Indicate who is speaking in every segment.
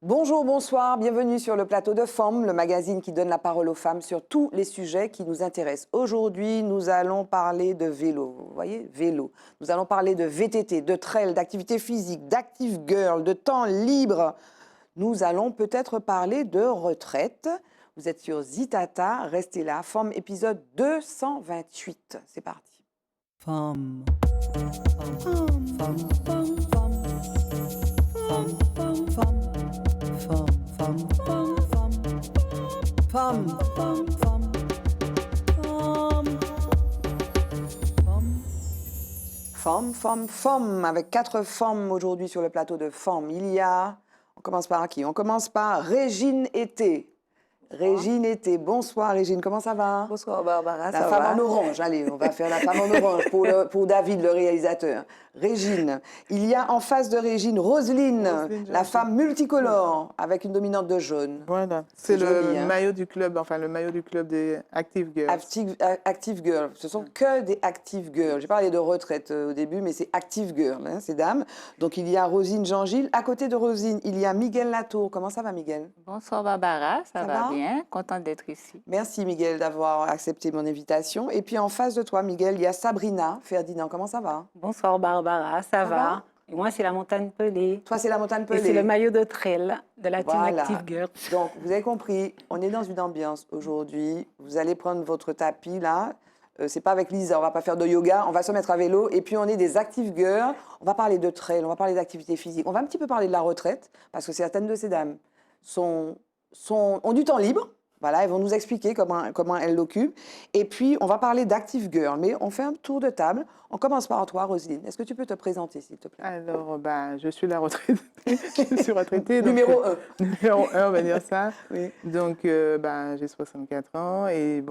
Speaker 1: Bonjour, bonsoir, bienvenue sur le plateau de Femmes, le magazine qui donne la parole aux femmes sur tous les sujets qui nous intéressent. Aujourd'hui, nous allons parler de vélo, vous voyez, vélo. Nous allons parler de VTT, de trail, d'activité physique, d'active girl, de temps libre. Nous allons peut-être parler de retraite. Vous êtes sur Zitata, restez là. Femmes, épisode 228. C'est parti.
Speaker 2: Femme. Femme. Femme. Femme. Femme. Femme. Femme. Femme, femme, femme, femme, femme,
Speaker 1: femme, femme, femme, avec 4 femmes aujourd'hui sur le plateau de Femmes. Il y a, on commence par qui? On commence par Régine Été. Régine Été, bonsoir Régine, comment ça va?
Speaker 3: Bonsoir Barbara,
Speaker 1: La
Speaker 3: ça
Speaker 1: femme
Speaker 3: va?
Speaker 1: en orange, allez, on va faire la femme en orange pour David, le réalisateur. Régine, il y a en face de Régine Roselyne, la femme multicolore, avec une dominante de jaune.
Speaker 4: Voilà, c'est le
Speaker 1: joli, hein.
Speaker 4: maillot du club, enfin le maillot du club des Active Girls.
Speaker 1: Active Girl, ce sont que des Active Girls. J'ai parlé de retraite au début, mais c'est Active Girl, hein, ces dames. Donc il y a Rosine Jean-Gilles. À côté de Rosine, il y a Miguel Latour. Comment ça va Miguel?
Speaker 3: Bonsoir Barbara,
Speaker 1: Ça
Speaker 3: ça va
Speaker 1: va?
Speaker 3: bien, contente d'être ici.
Speaker 1: Merci Miguel d'avoir accepté mon invitation. Et puis en face de toi, Miguel, il y a Sabrina Ferdinand. Comment ça va?
Speaker 5: Bonsoir Barbara, ça
Speaker 1: va?
Speaker 5: va? Et moi, c'est la montagne pelée.
Speaker 1: Toi, c'est la montagne
Speaker 5: Et
Speaker 1: pelée.
Speaker 5: c'est le maillot de trail de la team
Speaker 1: Voilà.
Speaker 5: Active Girl.
Speaker 1: Donc, vous avez compris, on est dans une ambiance aujourd'hui. Vous allez prendre votre tapis là. C'est pas avec Lisa, on va pas faire de yoga, on va se mettre à vélo. Et puis, on est des active girls. On va parler de trail, on va parler d'activité physique. On va un petit peu parler de la retraite, parce que certaines de ces dames ont du temps libre. Voilà, elles vont nous expliquer comment elles l'occupent. Et puis, on va parler d'active girl. Mais on fait un tour de table. On commence par toi, Roselyne. Est-ce que tu peux te présenter, s'il te plaît?
Speaker 4: Alors, je suis la retraitée. Je suis retraitée. donc,
Speaker 1: Numéro 1.
Speaker 4: Numéro 1, on va dire ça.
Speaker 1: Oui.
Speaker 4: Donc, j'ai 64 ans et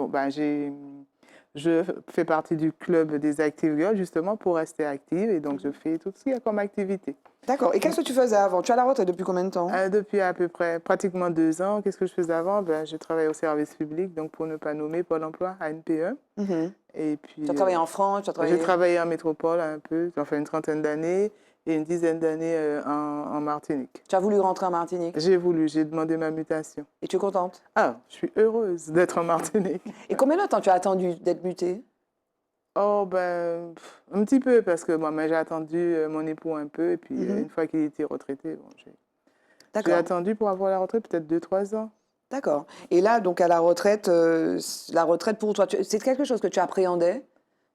Speaker 4: je fais partie du club des Active Girls justement pour rester active et donc je fais tout ce qu'il y a comme activité.
Speaker 1: D'accord. Et qu'est-ce que tu faisais avant? Tu es à la retraite depuis combien de temps?
Speaker 4: Depuis à peu près pratiquement 2 ans, qu'est-ce que je faisais avant? Je travaillais au service public, donc pour ne pas nommer Pôle emploi, ANPE. Et puis,
Speaker 1: Tu as travaillé en France?
Speaker 4: J'ai travaillé en métropole un peu, enfin une trentaine d'années et une dizaine d'années en Martinique.
Speaker 1: Tu as voulu rentrer en Martinique?
Speaker 4: J'ai demandé ma mutation.
Speaker 1: Et tu es contente?
Speaker 4: Ah, je suis heureuse d'être en Martinique.
Speaker 1: Et combien de temps tu as attendu d'être mutée?
Speaker 4: Oh, un petit peu, parce que moi, j'ai attendu mon époux un peu, et puis une fois qu'il était retraité, j'ai attendu pour avoir la retraite peut-être 2-3 ans.
Speaker 1: D'accord. Et là, donc à la retraite pour toi, c'est quelque chose que tu appréhendais?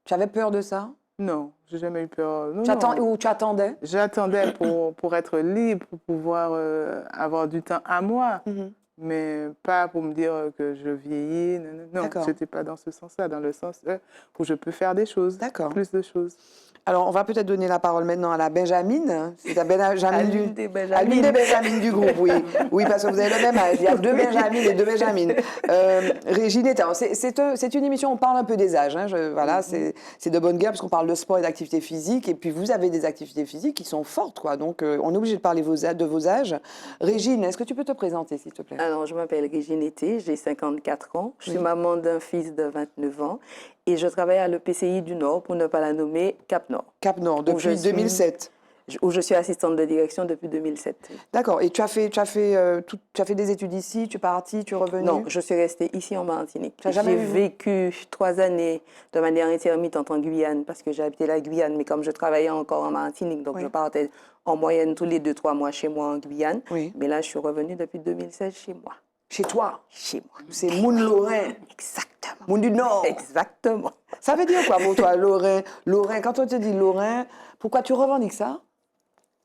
Speaker 1: Tu avais peur de ça?
Speaker 4: Non, j'ai jamais eu peur. Non,
Speaker 1: Ou tu attendais?
Speaker 4: J'attendais pour être libre, pour pouvoir avoir du temps à moi. Mais pas pour me dire que je vieillis. Non, je n'étais pas dans ce sens-là, dans le sens où je peux faire des choses, plus de choses.
Speaker 1: Alors, on va peut-être donner la parole maintenant à la Benjamine. C'est la Benjamine
Speaker 3: des
Speaker 1: à l'une des Benjamines du groupe, oui. Oui, parce que vous avez le même âge. Il y a 2 Benjamines et 2 Benjamines. Régine, c'est une émission où on parle un peu des âges. Hein. Voilà, c'est de bonne guerre parce qu'on parle de sport et d'activité physique. Et puis, vous avez des activités physiques qui sont fortes, quoi. Donc, on est obligé de parler de vos âges. Régine, est-ce que tu peux te présenter, s'il te plaît?
Speaker 3: Alors, je m'appelle Régine Été, j'ai 54 ans, je suis maman d'un fils de 29 ans et je travaille à l'EPCI du Nord, pour ne pas la nommer, Cap-Nord.
Speaker 1: Cap-Nord, depuis 2007.
Speaker 3: Où je suis assistante de direction depuis 2007.
Speaker 1: D'accord. Et tu as fait des études ici, tu es partie, tu es revenue?
Speaker 3: Non, je suis restée ici en Martinique.
Speaker 1: J'ai
Speaker 3: vécu 3 années de manière intermittente en Guyane, parce que j'ai habité la Guyane, mais comme je travaillais encore en Martinique, donc je partais en moyenne tous les 2-3 mois chez moi en Guyane. Oui. Mais là, je suis revenue depuis 2016 chez moi.
Speaker 1: Chez toi?
Speaker 3: Chez moi.
Speaker 1: C'est Moun Lorrain.
Speaker 3: Exactement.
Speaker 1: Moun du Nord.
Speaker 3: Exactement.
Speaker 1: Ça veut dire quoi pour toi, Lorrain? Lorrain, quand on te dit Lorrain, pourquoi tu revendiques ça?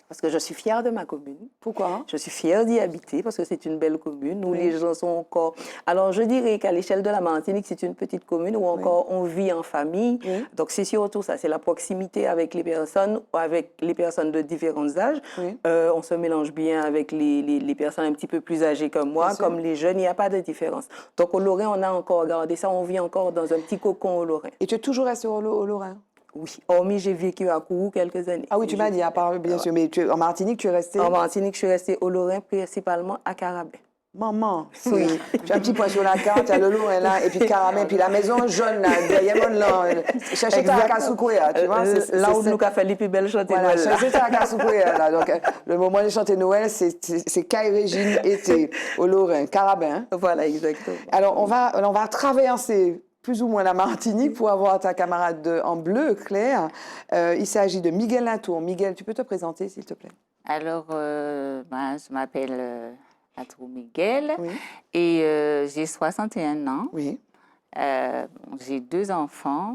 Speaker 3: Parce que je suis fière de ma commune.
Speaker 1: Pourquoi?
Speaker 3: Je suis fière d'y habiter parce que c'est une belle commune où les gens sont encore... Alors, je dirais qu'à l'échelle de la Martinique, c'est une petite commune où encore on vit en famille. Donc, c'est surtout ça, c'est la proximité avec les personnes de différents âges. On se mélange bien avec les personnes un petit peu plus âgées que moi, comme les jeunes, il n'y a pas de différence. Donc, au Lorrain, on a encore gardé ça, on vit encore dans un petit cocon au Lorrain.
Speaker 1: Et tu es toujours resté au Lorrain?
Speaker 3: Oui, hormis j'ai vécu à Kourou quelques années.
Speaker 1: Ah oui, tu m'as dit, à part, bien sûr, mais en Martinique, tu es resté?
Speaker 3: En Martinique, je suis restée au Lorrain, principalement à Carabin.
Speaker 1: Maman, oui. Tu as un petit point sur la carte, tu as le Lorrain là, et puis le Caramel, puis la maison jaune là, derrière mon là. Cherchez ta Kasukouya, tu vois.
Speaker 3: Là où nous avons fait les plus belles chanter
Speaker 1: voilà,
Speaker 3: Noël.
Speaker 1: cherchez ta Kasukouya là. Donc, le moment de chanter Noël, c'est Kai Régine été au Lorrain, Carabin.
Speaker 3: Voilà, exactement.
Speaker 1: Alors, on va traverser plus ou moins la Martinique pour avoir ta camarade en bleu, Claire. Il s'agit de Miguel Latour. Miguel, tu peux te présenter, s'il te plaît?
Speaker 6: Alors, je m'appelle Latour Miguel
Speaker 1: Oui.
Speaker 6: et j'ai 61 ans.
Speaker 1: Oui.
Speaker 6: J'ai 2 enfants.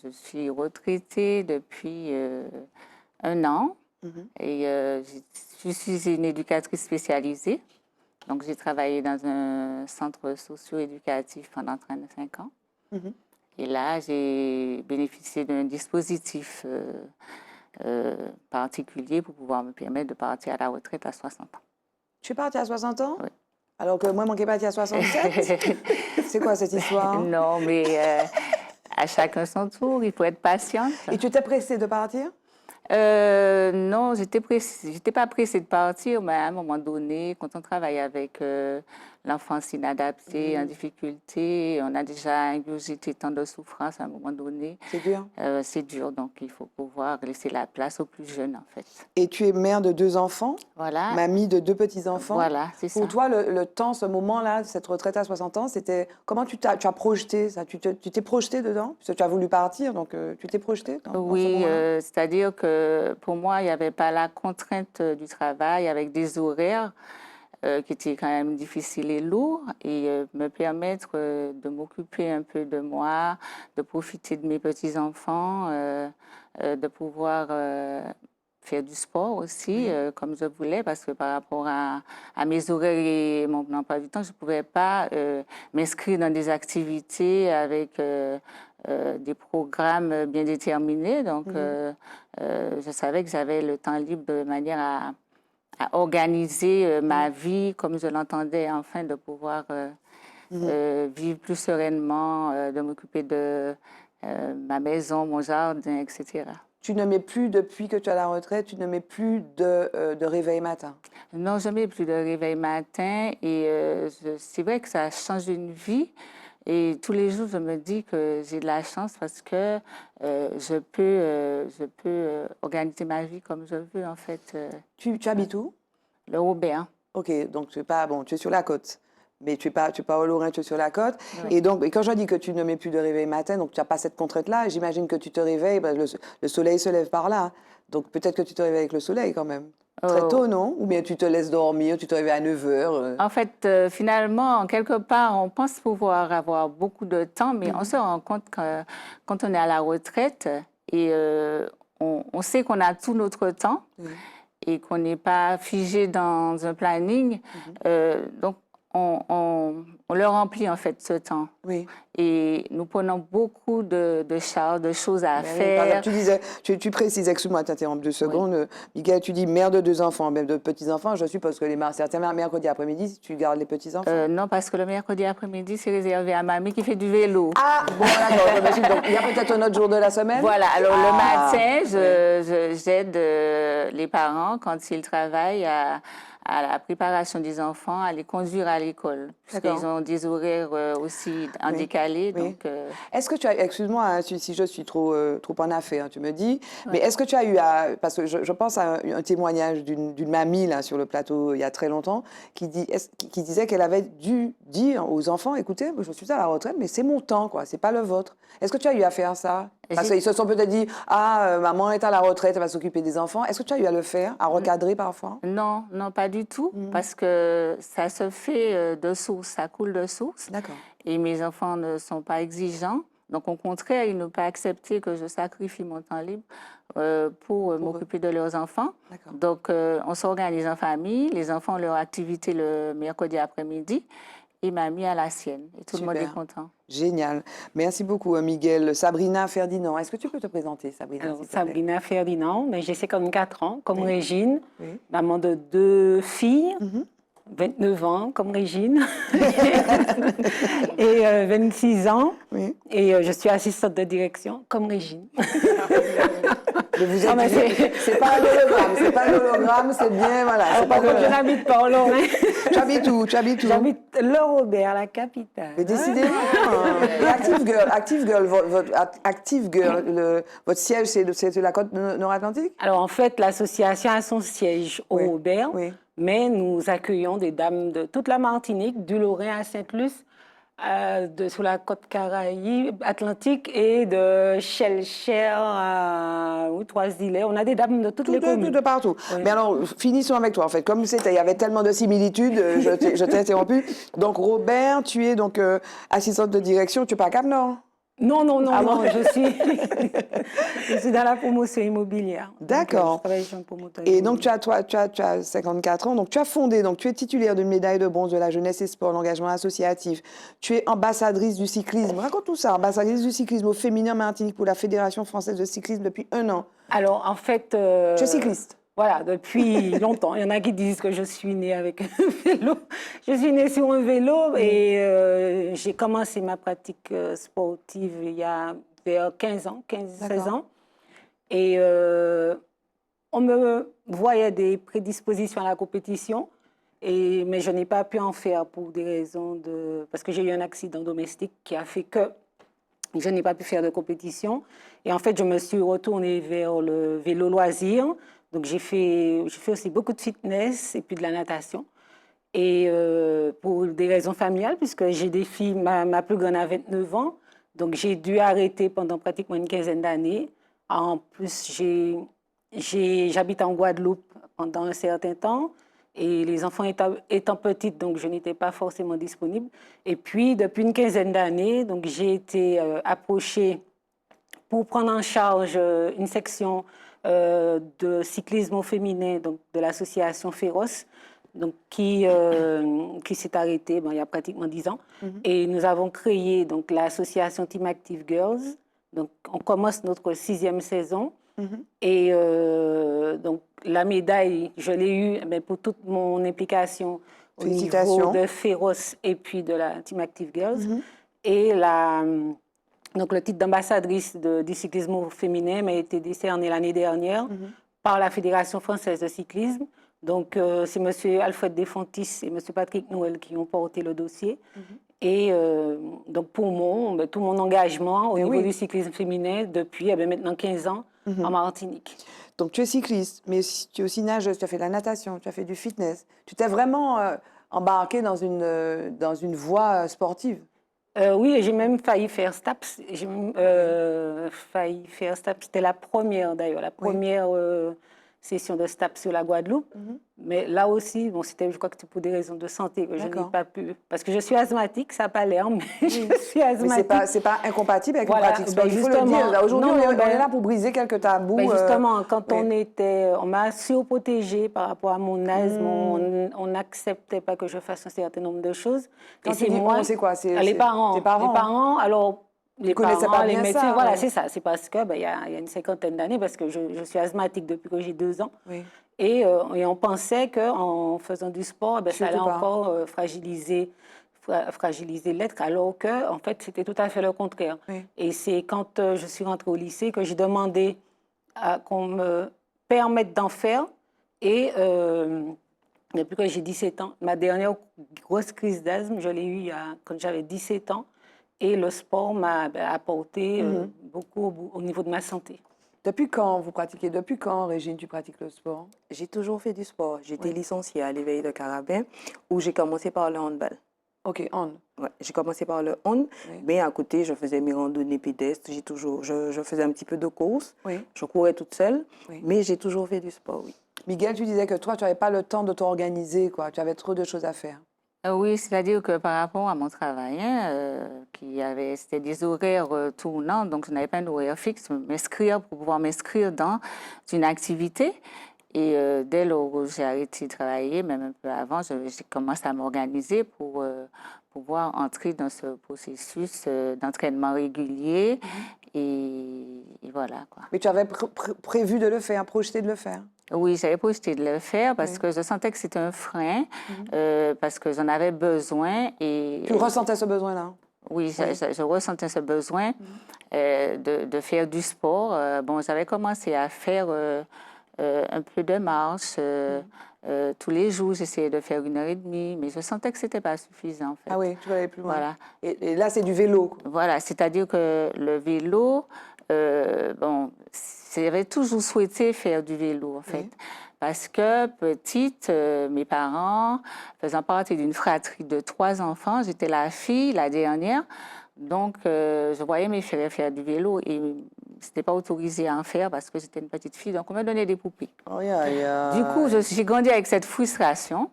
Speaker 6: Je suis retraitée depuis 1 an et je suis une éducatrice spécialisée. Donc, j'ai travaillé dans un centre socio-éducatif pendant 35 ans. Et là, j'ai bénéficié d'un dispositif particulier pour pouvoir me permettre de partir à la retraite à 60 ans.
Speaker 1: Tu es partie à 60 ans?
Speaker 6: Oui.
Speaker 1: Alors que moi, mon qui est parti à 67? C'est quoi cette histoire?
Speaker 6: Non, mais à chacun son tour, il faut être patiente.
Speaker 1: Et tu étais pressée de partir?
Speaker 6: Non, j'étais pas pressée de partir, mais à un moment donné, quand on travaille avec l'enfance inadaptée, en difficulté, on a déjà ingurgité tant de souffrance à un moment donné.
Speaker 1: C'est dur.
Speaker 6: C'est dur, donc il faut pouvoir laisser la place aux plus jeunes, en fait.
Speaker 1: Et tu es mère de 2 enfants,
Speaker 6: Voilà.
Speaker 1: mamie de 2 petits-enfants.
Speaker 6: Voilà, c'est ça.
Speaker 1: Pour toi, le temps, ce moment-là, cette retraite à 60 ans, c'était... Comment tu as projeté ça? Tu t'es projeté dedans? Parce que tu as voulu partir, donc tu t'es projeté dans ce
Speaker 6: Oui,
Speaker 1: moment-là?
Speaker 6: c'est-à-dire que pour moi, il n'y avait pas la contrainte du travail avec des horaires qui étaient quand même difficiles et lourds, et me permettre de m'occuper un peu de moi, de profiter de mes petits-enfants, de pouvoir faire du sport aussi, comme je voulais, parce que par rapport à mes horaires et mon emploi du temps, je ne pouvais pas m'inscrire dans des activités avec des programmes bien déterminés. Donc, je savais que j'avais le temps libre de manière à organiser ma vie comme je l'entendais, afin de pouvoir vivre plus sereinement, de m'occuper de ma maison, mon jardin, etc.
Speaker 1: Tu ne mets plus, depuis que tu as la retraite, tu ne mets plus de réveil matin?
Speaker 6: Non, je ne mets plus de réveil matin, et c'est vrai que ça change une vie. Et tous les jours, je me dis que j'ai de la chance parce que je peux organiser ma vie comme je veux, en fait.
Speaker 1: Tu habites où?
Speaker 6: Le Robert.
Speaker 1: Ok, donc tu es pas, bon, tu es sur la côte, mais tu es pas au Lorrain, tu es sur la côte.
Speaker 6: Oui.
Speaker 1: Et donc, quand je dis que tu ne mets plus de réveil matin, donc tu n'as pas cette contrainte-là, j'imagine que tu te réveilles, ben, le soleil se lève par là. Donc peut-être que tu te réveilles avec le soleil quand même. Très tôt, non? Ou bien tu te laisses dormir, tu te réveilles à 9 h?
Speaker 6: En fait, finalement, quelque part, on pense pouvoir avoir beaucoup de temps, mais on se rend compte que quand on est à la retraite, et on sait qu'on a tout notre temps, et qu'on n'est pas figé dans un planning, donc on le remplit en fait ce temps.
Speaker 1: Oui.
Speaker 6: Et nous prenons beaucoup de charges, de choses à
Speaker 1: Oui,
Speaker 6: faire.
Speaker 1: par exemple, tu disais, tu précises, excuse-moi, t'interromps 2 secondes. Miguel, tu dis mère de 2 enfants, même de petits-enfants. Je suppose que certains mercredis après-midi, tu gardes les petits-enfants.
Speaker 6: Non, parce que le mercredi après-midi, c'est réservé à mamie qui fait du vélo.
Speaker 1: Ah, bon, d'accord. Donc, il y a peut-être un autre jour de la semaine?
Speaker 6: Voilà, alors le matin, j'aide les parents quand ils travaillent à la préparation des enfants, à les conduire à l'école. Parce qu'ils ont des horaires aussi en décalé.
Speaker 1: Oui.
Speaker 6: Donc,
Speaker 1: Est-ce que tu as, excuse-moi hein, si je suis trop en affaire, tu me dis, mais est-ce que tu as eu parce que je pense à un témoignage d'une mamie là, sur le plateau il y a très longtemps, qui disait qu'elle avait dû dire aux enfants, écoutez, je suis à la retraite, mais c'est mon temps, quoi, c'est pas le vôtre. Est-ce que tu as eu à faire ça? Parce qu'ils se sont peut-être dit, maman est à la retraite, elle va s'occuper des enfants. Est-ce que tu as eu à le faire, à recadrer parfois?
Speaker 6: Non, pas du tout, parce que ça se fait de source, ça coule de source.
Speaker 1: D'accord.
Speaker 6: Et mes enfants ne sont pas exigeants. Donc, au contraire, ils n'ont pas accepté que je sacrifie mon temps libre pour m'occuper de leurs enfants. Donc, on s'organise en famille. Les enfants ont leur activité le mercredi après-midi et mamie à la sienne. Et tout le monde est content.
Speaker 1: Génial. Merci beaucoup, Miguel. Sabrina Ferdinand, est-ce que tu peux te présenter, Sabrina?
Speaker 5: Alors, Sabrina Ferdinand, mais j'ai 54 ans, comme Régine, maman de 2 filles. 29 ans, comme Régine, et 26 ans, et je suis assistante de direction, comme Régine.
Speaker 1: Mais vous êtes... c'est pas un hologramme, c'est pas un hologramme, c'est bien, voilà.
Speaker 5: Alors, par contre, je n'habite pas en Lorraine.
Speaker 1: Tu habites où?
Speaker 5: J'habite Le Robert, la capitale.
Speaker 1: Mais décidément, Active Girl, votre siège, c'est la côte nord-atlantique?
Speaker 5: Alors, en fait, l'association a son siège au Robert, mais nous accueillons des dames de toute la Martinique, du Lorrain à Sainte-Luce, sur la côte Caraïbe, Atlantique, et de Shellcher à Trois-Îlets. On a des dames de toutes les communes.
Speaker 1: Tout de partout.
Speaker 5: Oui.
Speaker 1: Mais alors, finissons avec toi, en fait. Comme il y avait tellement de similitudes, je t'ai interrompu. Donc, Robert, tu es donc assistante de direction. Tu n'es pas à Cap-Nord?
Speaker 5: Non, je suis dans la promotion immobilière.
Speaker 1: D'accord.
Speaker 5: Je travaille chez un promoteur
Speaker 1: Et donc,
Speaker 5: immobilier.
Speaker 1: tu as 54 ans. Donc, tu as fondé, donc tu es titulaire d'une médaille de bronze de la jeunesse et sport, l'engagement associatif. Tu es ambassadrice du cyclisme. Raconte tout ça. Ambassadrice du cyclisme au féminin Martinique pour la Fédération française de cyclisme depuis 1 an.
Speaker 5: Alors, en fait...
Speaker 1: Tu es cycliste?
Speaker 5: Voilà, depuis longtemps. Il y en a qui disent que je suis née avec un vélo. Je suis née sur un vélo et j'ai commencé ma pratique sportive il y a vers 15 ans, 15-16 ans. Et on me voyait des prédispositions à la compétition, mais je n'ai pas pu en faire pour des raisons de... Parce que j'ai eu un accident domestique qui a fait que je n'ai pas pu faire de compétition. Et en fait, je me suis retournée vers le vélo loisir. Donc, j'ai fait aussi beaucoup de fitness et puis de la natation. Et pour des raisons familiales, puisque j'ai des filles, ma plus grande a 29 ans, donc j'ai dû arrêter pendant pratiquement une quinzaine d'années. En plus, j'habite en Guadeloupe pendant un certain temps, et les enfants étant petites, donc je n'étais pas forcément disponible. Et puis, depuis une quinzaine d'années, donc j'ai été approchée pour prendre en charge une section de cyclisme au féminin, donc de l'association Féroce, donc qui s'est arrêtée il y a pratiquement 10 ans. Et nous avons créé donc l'association Team Active Girls. Donc on commence notre 6e saison. Et donc la médaille, je l'ai eue mais pour toute mon implication au niveau de Féroce et puis de la Team Active Girls. Et donc, le titre d'ambassadrice du cyclisme au féminin m'a été décerné l'année dernière par la Fédération française de cyclisme. Donc, c'est M. Alfred Desfontis et M. Patrick Noël qui ont porté le dossier. Et donc, pour tout mon engagement au niveau du cyclisme féminin depuis maintenant 15 ans en Martinique.
Speaker 1: Donc, tu es cycliste, mais tu es aussi nageuse, tu as fait de la natation, tu as fait du fitness. Tu t'es vraiment embarquée dans une voie sportive.
Speaker 5: Oui, j'ai même failli faire STAPS. C'était la première d'ailleurs, la première session de STAPS sur la Guadeloupe. Mais là aussi, je crois que c'était pour des raisons de santé que je n'ai pas pu. Parce que je suis asthmatique, ça n'a pas l'air, mais je suis asthmatique.
Speaker 1: Mais ce n'est pas incompatible avec une pratique sportive, il faut le dire. Aujourd'hui, on est là pour briser quelques tabous.
Speaker 5: Justement, quand on m'a surprotégée par rapport à mon asthme, on n'acceptait pas que je fasse un certain nombre de choses.
Speaker 1: Quand tu dis moi, c'est quoi?
Speaker 5: Les parents.
Speaker 1: Tes parents.
Speaker 5: Les parents, alors... Les
Speaker 1: connaissaient
Speaker 5: parents,
Speaker 1: pas bien
Speaker 5: les médecins,
Speaker 1: ça,
Speaker 5: voilà, c'est ça. C'est parce que il y a une cinquantaine d'années, parce que je suis asthmatique depuis que j'ai 2 ans. Et on pensait qu'en faisant du sport, ça allait encore fragiliser l'être, alors que en fait, c'était tout à fait le contraire. Et c'est quand je suis rentrée au lycée que j'ai demandé qu'on me permette d'en faire. Et depuis que j'ai 17 ans, ma dernière grosse crise d'asthme, je l'ai eue quand j'avais 17 ans. Et le sport m'a apporté beaucoup au niveau de ma santé.
Speaker 1: Depuis quand vous pratiquez? Depuis quand, Régine, tu pratiques le sport?
Speaker 3: J'ai toujours fait du sport. J'étais licenciée à l'Éveil de Carabin, où j'ai commencé par le handball.
Speaker 1: OK, hand.
Speaker 3: Ouais, j'ai commencé par le hand, mais à côté, je faisais mes randonnées pédestres. Je faisais un petit peu de course. Je courais toute seule, mais j'ai toujours fait du sport, oui.
Speaker 1: Miguel, tu disais que toi, tu n'avais pas le temps de t'organiser, quoi. Tu avais trop de choses à faire.
Speaker 6: Oui, c'est-à-dire que par rapport à mon travail, c'était des horaires tournants, donc je n'avais pas un horaire fixe pour pouvoir m'inscrire dans une activité. Et dès lors où j'ai arrêté de travailler, même un peu avant, j'ai commencé à m'organiser pour pouvoir entrer dans ce processus d'entraînement régulier. Et voilà, quoi.
Speaker 1: Mais tu avais prévu de le faire, projeté de le faire?
Speaker 6: Oui, j'avais projeté de le faire parce que je sentais que c'était un frein, parce que j'en avais besoin. Et
Speaker 1: tu ressentais ce besoin-là?
Speaker 6: Oui, je ressentais ce besoin de faire du sport. Bon, j'avais commencé à faire un peu de marche. Tous les jours, j'essayais de faire 1h30, mais je sentais que ce n'était pas suffisant, en fait.
Speaker 1: Ah oui, tu vas aller plus loin.
Speaker 6: Voilà.
Speaker 1: Et là, c'est du vélo, quoi.
Speaker 6: Voilà, c'est-à-dire que le vélo, bon, j'avais toujours souhaité faire du vélo, en fait. Parce que petite, mes parents, faisant partie d'une fratrie de 3 enfants, j'étais la fille, la dernière. Donc, je voyais mes frères faire du vélo et ce n'était pas autorisé à en faire parce que j'étais une petite fille. Donc, on me donnait des poupées. Du coup, j'ai grandi avec cette frustration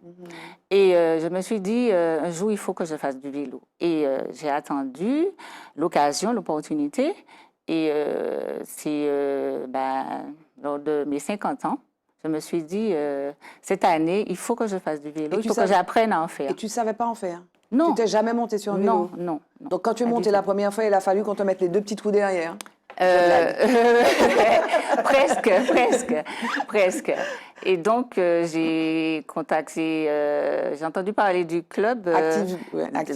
Speaker 6: et je me suis dit, un jour, il faut que je fasse du vélo. Et j'ai attendu l'occasion, l'opportunité. Et c'est lors de mes 50 ans, je me suis dit, cette année, il faut que je fasse du vélo, il faut que j'apprenne à en faire.
Speaker 1: Et tu ne savais pas en faire?
Speaker 6: Non.
Speaker 1: Tu t'es jamais monté sur un vélo?
Speaker 6: Non.
Speaker 1: Donc quand tu es monté la première fois, il a fallu qu'on te mette les 2 petits trous derrière?
Speaker 6: Presque. Et donc, j'ai contacté, j'ai entendu parler du club,
Speaker 1: Active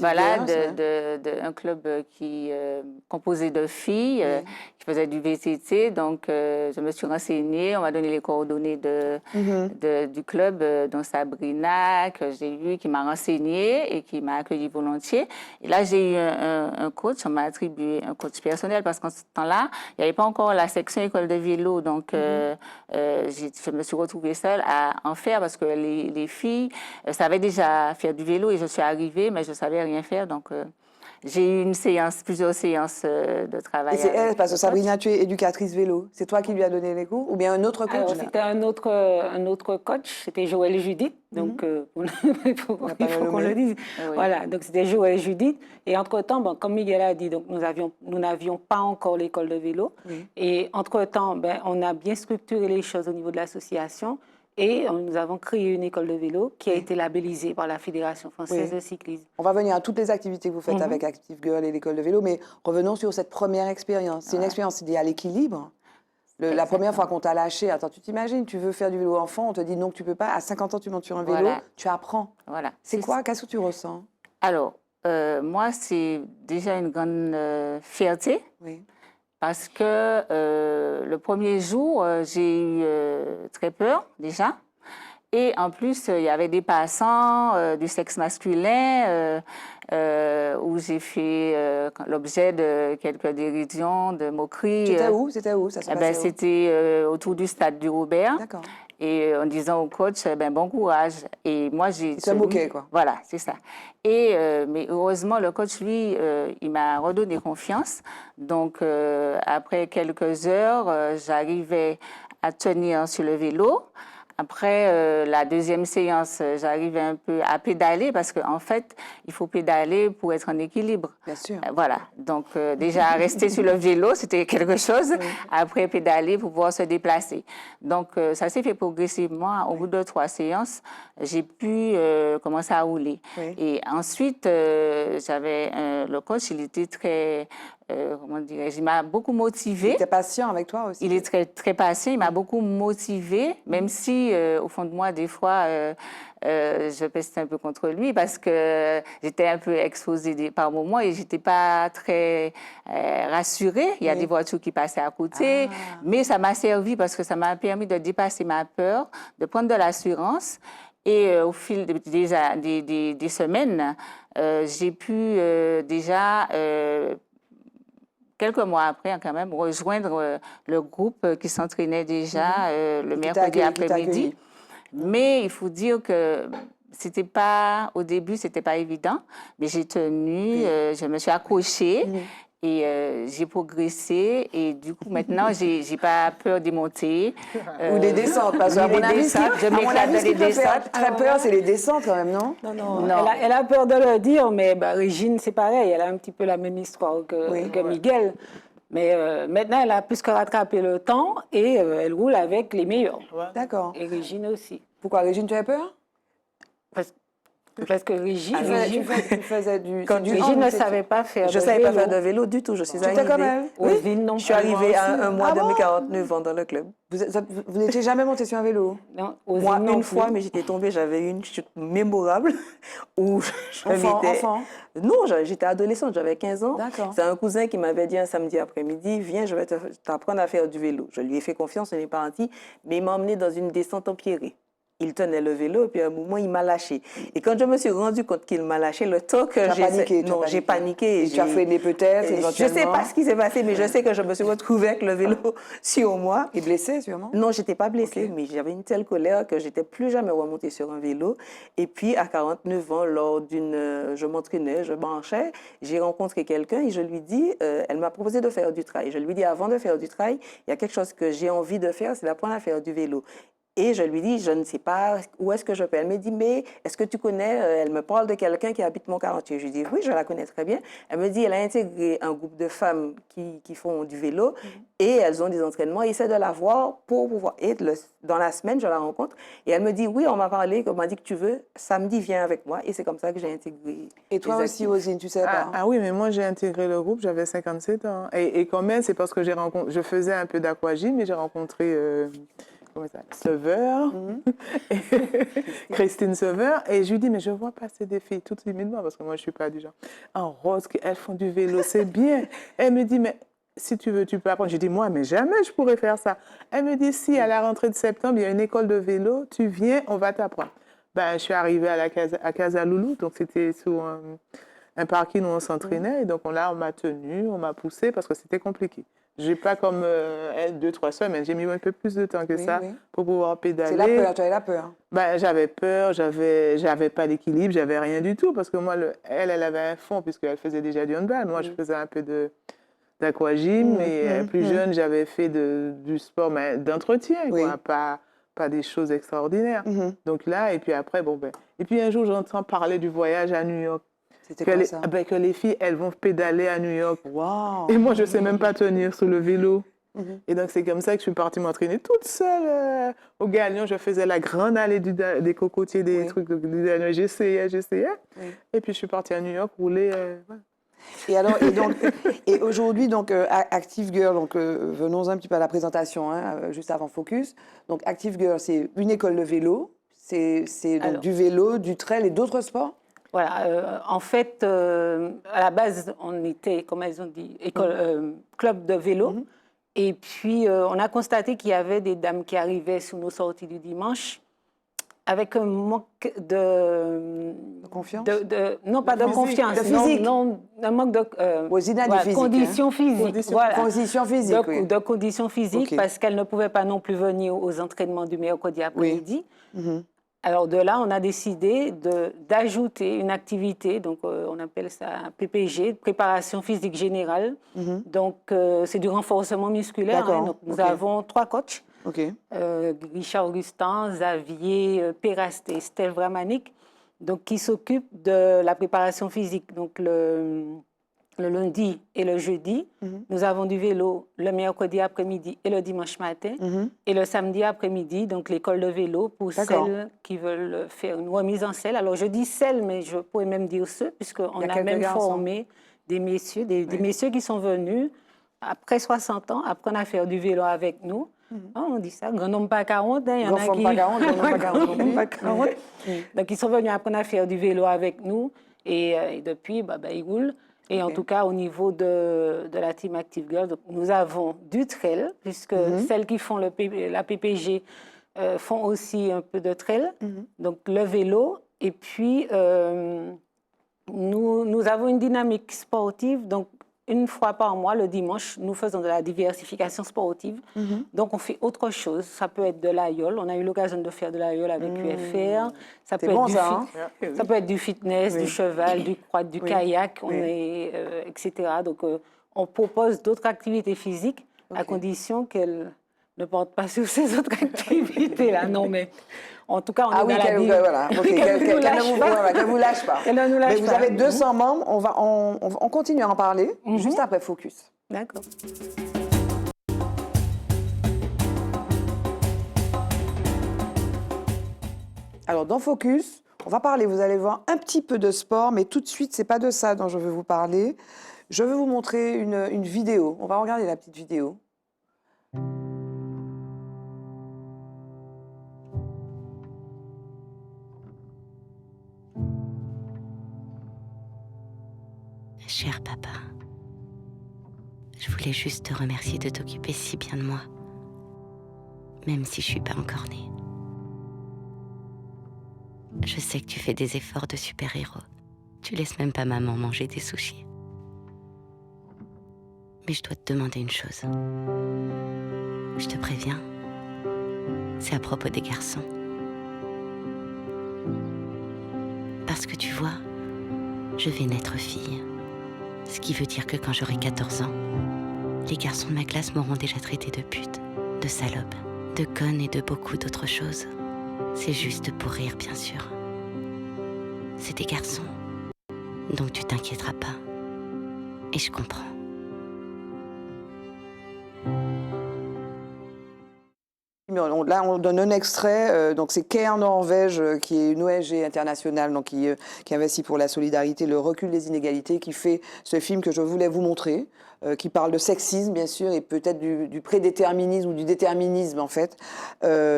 Speaker 6: voilà,
Speaker 1: Girls,
Speaker 6: un club qui composé de filles qui faisaient du VTT. Donc, je me suis renseignée, on m'a donné les coordonnées du club, dont Sabrina, que j'ai eu, qui m'a renseignée et qui m'a accueilli volontiers. Et là, j'ai eu un coach, on m'a attribué un coach personnel parce qu'en ce temps-là, il n'y avait pas encore la section école de vélo. Donc, je me suis retrouvée seule à en faire parce que les filles savaient déjà faire du vélo et je suis arrivée, mais je ne savais rien faire. Donc, j'ai eu plusieurs séances de travail.
Speaker 1: Et c'est elle, parce que Sabrina, tu es éducatrice vélo. C'est toi qui lui as donné les cours ou bien un autre coach?
Speaker 5: C'était un autre coach, c'était Joël Judith. Donc, il faut qu'on le dise. Oui. Voilà, donc c'était Joël Judith. Et entre-temps, bon, comme Miguel a dit, donc, nous n'avions pas encore l'école de vélo. Et entre-temps, on a bien structuré les choses au niveau de l'association. Et nous avons créé une école de vélo qui a été labellisée par la Fédération française de cyclisme.
Speaker 1: On va venir à toutes les activités que vous faites avec Active Girl et l'école de vélo, mais revenons sur cette première expérience. C'est une expérience liée à l'équilibre. La première fois qu'on t'a lâché, attends, tu t'imagines, tu veux faire du vélo enfant, on te dit non que tu ne peux pas. À 50 ans, tu montes sur un vélo, tu apprends.
Speaker 6: Voilà.
Speaker 1: C'est quoi? Qu'est-ce que tu ressens?
Speaker 6: Alors, moi, c'est déjà une grande fierté. Oui. Parce que le premier jour, j'ai eu très peur déjà. Et en plus, il y avait des passants du sexe masculin où j'ai fait l'objet de quelques dérisions, de moqueries.
Speaker 1: C'était où? C'était où? Ça se passait où?
Speaker 6: C'était autour du stade du Robert.
Speaker 1: D'accord.
Speaker 6: Et en disant au coach, bon courage. Et moi, j'ai...
Speaker 1: Il se moquait, quoi.
Speaker 6: Voilà, c'est ça. Et, mais heureusement, le coach, lui, il m'a redonné confiance. Donc, après quelques heures, j'arrivais à tenir sur le vélo. Après la deuxième séance, j'arrivais un peu à pédaler parce qu'en fait, il faut pédaler pour être en équilibre.
Speaker 1: Bien sûr.
Speaker 6: Voilà. Donc, déjà, rester sur le vélo, c'était quelque chose. Oui. Après, pédaler pour pouvoir se déplacer. Donc, ça s'est fait progressivement. Au bout de 3 séances, j'ai pu commencer à rouler. Oui. Et ensuite, j'avais le coach, il était très... comment dirais-je, il m'a beaucoup motivée.
Speaker 1: Il était patient avec toi aussi?
Speaker 6: Il est très, très patient, il m'a beaucoup motivée, même si, au fond de moi, des fois, je pestais un peu contre lui parce que j'étais un peu exposée par moments et je n'étais pas très rassurée. Il y a des voitures qui passaient à côté, mais ça m'a servi parce que ça m'a permis de dépasser ma peur, de prendre de l'assurance. Et au fil des semaines, j'ai pu déjà... quelques mois après, quand même, rejoindre le groupe qui s'entraînait déjà le mercredi après-midi. Mais il faut dire que c'était pas, au début, c'était pas évident, mais j'ai tenu, je me suis accrochée et j'ai progressé. Et du coup, maintenant, j'ai pas peur de monter.
Speaker 1: Ou des descentes, parce qu'à mon avis,
Speaker 6: je m'éclate dans les descentes.
Speaker 1: Très peur, c'est les descentes quand même, non?
Speaker 5: Non. Elle a peur de le dire, mais Régine, c'est pareil. Elle a un petit peu la même histoire que Miguel. Mais maintenant, elle a plus que rattrapé le temps et elle roule avec les meilleurs.
Speaker 1: D'accord.
Speaker 5: Et Régine aussi.
Speaker 1: Pourquoi, Régine, tu avais peur?
Speaker 5: Parce que Régine,
Speaker 1: Tu faisais du...
Speaker 3: Quand
Speaker 1: c'est du
Speaker 3: Régine
Speaker 1: hand,
Speaker 5: ne
Speaker 1: c'est-
Speaker 5: savais pas faire
Speaker 3: Je
Speaker 5: de
Speaker 3: ne savais pas
Speaker 5: vélo.
Speaker 3: faire de vélo du tout. Je suis
Speaker 1: Tu étais
Speaker 3: arrivée.
Speaker 1: comme elle?
Speaker 5: Roselyne non
Speaker 3: Je suis
Speaker 5: plus.
Speaker 3: arrivée à un mois
Speaker 1: Ah
Speaker 3: de
Speaker 1: bon?
Speaker 3: mes 49 ans dans le club.
Speaker 1: Vous n'étiez jamais monté sur un vélo?
Speaker 5: Non, Roselyne
Speaker 3: Moi,
Speaker 5: non
Speaker 3: une
Speaker 5: plus.
Speaker 3: fois, mais j'étais tombée, j'avais eu une chute mémorable où je m'étais...
Speaker 1: Enfant?
Speaker 3: Non, j'étais adolescente, j'avais 15 ans.
Speaker 1: D'accord.
Speaker 3: C'est un cousin qui m'avait dit un samedi après-midi, viens, je vais t'apprendre à faire du vélo. Je lui ai fait confiance, on est parti, mais il m'a emmené dans une descente empierrée. Il tenait le vélo et puis à un moment, il m'a lâché. Et quand je me suis rendu compte qu'il m'a lâché, le temps que
Speaker 1: as paniqué,
Speaker 3: Non, j'ai paniqué.
Speaker 1: Et tu as freiné peut-être,
Speaker 3: Je ne
Speaker 1: éventuellement?
Speaker 3: sais pas ce qui s'est passé, mais je sais que je me suis retrouvée avec le vélo sur moi.
Speaker 1: Et blessé, sûrement?
Speaker 3: Non, je n'étais pas blessée,
Speaker 1: Ok.
Speaker 3: mais j'avais une telle colère que je n'étais plus jamais remontée sur un vélo. Et puis, à 49 ans, lors d'une... je m'entraînais, je marchais, j'ai rencontré quelqu'un et je lui dis... elle m'a proposé de faire du trail. Je lui dis, avant de faire du trail, il y a quelque chose que j'ai envie de faire, c'est d'apprendre à faire du vélo. Et je lui dis, je ne sais pas où est-ce que je peux. Elle me dit, mais est-ce que tu connais... Elle me parle de quelqu'un qui habite Montcartier. Je lui dis, oui, je la connais très bien. Elle me dit, elle a intégré un groupe de femmes qui font du vélo et elles ont des entraînements. Essaie de la voir pour pouvoir... Et dans la semaine, je la rencontre et elle me dit, oui, on m'a parlé, on m'a dit que tu veux. Samedi, viens avec moi. Et c'est comme ça que j'ai intégré.
Speaker 1: Et toi
Speaker 3: les
Speaker 1: aussi,
Speaker 3: actifs.
Speaker 1: Rosine, tu sais pas?
Speaker 4: Ah oui, mais moi j'ai intégré le groupe, j'avais 57 ans. Et quand même, c'est parce que je faisais un peu d'aquagym, mais j'ai rencontré Sauveur, Christine Sauveur, et je lui dis, mais je vois passer des filles tout timidement, parce que moi je ne suis pas du genre, en rose, elles font du vélo, c'est bien. Elle me dit, mais si tu veux, tu peux apprendre. Je dis, moi, mais jamais je pourrais faire ça. Elle me dit, si à la rentrée de septembre, il y a une école de vélo, tu viens, on va t'apprendre. Ben, je suis arrivée à Casa Loulou, donc c'était sur un parking où on s'entraînait, et donc là, on m'a tenue, on m'a poussée, parce que c'était compliqué. Je n'ai pas comme elle, 2-3 semaines, j'ai mis un peu plus de temps que ça pour pouvoir pédaler.
Speaker 1: C'est la peur, tu avais la peur.
Speaker 4: Ben, j'avais peur, j'avais pas d'équilibre, j'avais rien du tout, parce que moi, elle avait un fond, puisqu'elle faisait déjà du handball. Moi, je faisais un peu d'aquagym, et plus jeune, j'avais fait du sport d'entretien, quoi, pas des choses extraordinaires. Donc là, et puis après, et puis un jour, j'entends parler du voyage à New York.
Speaker 1: C'était quoi ça?
Speaker 4: Que les filles, elles vont pédaler à New York.
Speaker 1: Wow.
Speaker 4: Et moi, je ne sais même pas tenir sur le vélo. Et donc, c'est comme ça que je suis partie m'entraîner toute seule au Galion. Je faisais la grande allée des cocotiers, des trucs. J'essayais. Et puis, je suis partie à New York rouler.
Speaker 1: Et alors, et aujourd'hui, donc, Active Girl, donc, venons un petit peu à la présentation, juste avant Focus. Donc, Active Girl, c'est une école de vélo. C'est donc du vélo, du trail et d'autres sports?
Speaker 5: Voilà, en fait, à la base, on était, comme elles ont dit, club de vélo. Et puis, on a constaté qu'il y avait des dames qui arrivaient sur nos sorties du dimanche avec un manque de
Speaker 1: confiance?
Speaker 5: Non, pas de confiance.
Speaker 1: De physique?
Speaker 5: Non, un manque de
Speaker 1: Zina, du physique,
Speaker 5: conditions physiques. Voilà.
Speaker 1: Conditions physiques, oui.
Speaker 5: De conditions physiques, parce qu'elles ne pouvaient pas non plus venir aux entraînements du mercredi après-midi. Alors de là, on a décidé d'ajouter une activité, donc on appelle ça PPG, préparation physique générale. Donc c'est du renforcement musculaire. Donc, nous avons 3 coachs, Richard Augustin, Xavier Péraste et Stèle Vramanik, donc qui s'occupent de la préparation physique. Donc le lundi et le jeudi, nous avons du vélo le mercredi après-midi et le dimanche matin. Et le samedi après-midi, donc l'école de vélo pour celles qui veulent faire une remise en selle. Alors je dis celles, mais je pourrais même dire ceux, puisqu'on a même formé des messieurs, des messieurs qui sont venus après 60 ans, apprendre à faire du vélo avec nous. On dit ça, grand nombre pas 40, il y en a qui...
Speaker 1: Grand nombre pas 40.
Speaker 5: Donc ils sont venus apprendre à faire du vélo avec nous. Et depuis, ils roulent. Et en tout cas, au niveau de la team Active Girl, donc, nous avons du trail, puisque celles qui font la PPG font aussi un peu de trail, donc le vélo. Et puis, nous avons une dynamique sportive. Donc, une fois par mois, le dimanche, nous faisons de la diversification sportive. Donc, on fait autre chose. Ça peut être de l'aïeul. On a eu l'occasion de faire de l'aïeul avec UFR. Ça peut être du fitness, du cheval, du quad, du kayak, etc. Donc, on propose d'autres activités physiques à condition qu'elles ne portent pas sur ces autres activités-là. Non, mais en tout cas, on est dans la vie.
Speaker 1: Voilà. Qu'elle ne vous lâche pas.
Speaker 5: Elle ne nous lâche
Speaker 1: Mais vous
Speaker 5: pas.
Speaker 1: avez 200 membres. On continue à en parler juste après Focus.
Speaker 5: D'accord.
Speaker 1: Alors, dans Focus, On va parler, vous allez voir, un petit peu de sport, mais tout de suite, c'est pas de ça dont je veux vous parler. Je veux vous montrer une vidéo. On va regarder la petite vidéo.
Speaker 7: Cher papa, je voulais juste te remercier de t'occuper si bien de moi, même si je suis pas encore née. Je sais que tu fais des efforts de super-héros. Tu laisses même pas maman manger des sushis. Mais je dois te demander une chose. Je te préviens, c'est à propos des garçons. Parce que tu vois, je vais naître fille. Ce qui veut dire que quand j'aurai 14 ans, les garçons de ma classe m'auront déjà traité de pute, de salope, de conne et de beaucoup d'autres choses. C'est juste pour rire, bien sûr. C'est des garçons, donc tu t'inquiéteras pas. Et je comprends.
Speaker 1: Là, on donne un extrait. Donc, c'est Care Norvège, qui est une ONG internationale donc qui investit pour la solidarité, le recul des inégalités, qui fait ce film que je voulais vous montrer, qui parle de sexisme, bien sûr, et peut-être du prédéterminisme ou du déterminisme, en fait.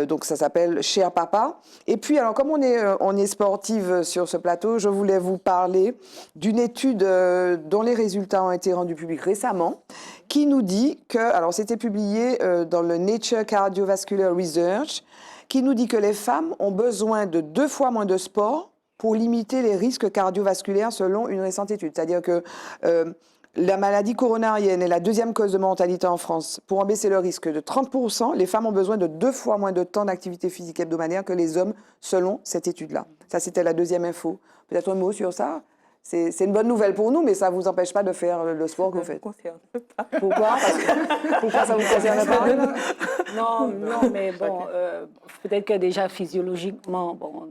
Speaker 1: Donc, ça s'appelle Cher Papa. Et puis, alors, comme on est sportive sur ce plateau, je voulais vous parler d'une étude dont les résultats ont été rendus publics récemment, qui nous dit que, alors c'était publié dans le Nature Cardiovascular Research, qui nous dit que les femmes ont besoin de 2 fois moins de sport pour limiter les risques cardiovasculaires selon une récente étude. C'est-à-dire que la maladie coronarienne est la 2e cause de mortalité en France. Pour en baisser le risque de 30%, les femmes ont besoin de 2 fois moins de temps d'activité physique hebdomadaire que les hommes, selon cette étude-là. Ça, c'était la 2e info. Peut-être un mot sur ça ? C'est une bonne nouvelle pour nous, mais ça ne vous empêche pas de faire le sport que vous faites.
Speaker 3: Ça ne me concerne pas.
Speaker 1: Pourquoi? Pourquoi ça ne vous concerne pas?
Speaker 5: Non, mais bon, peut-être que déjà physiologiquement, bon,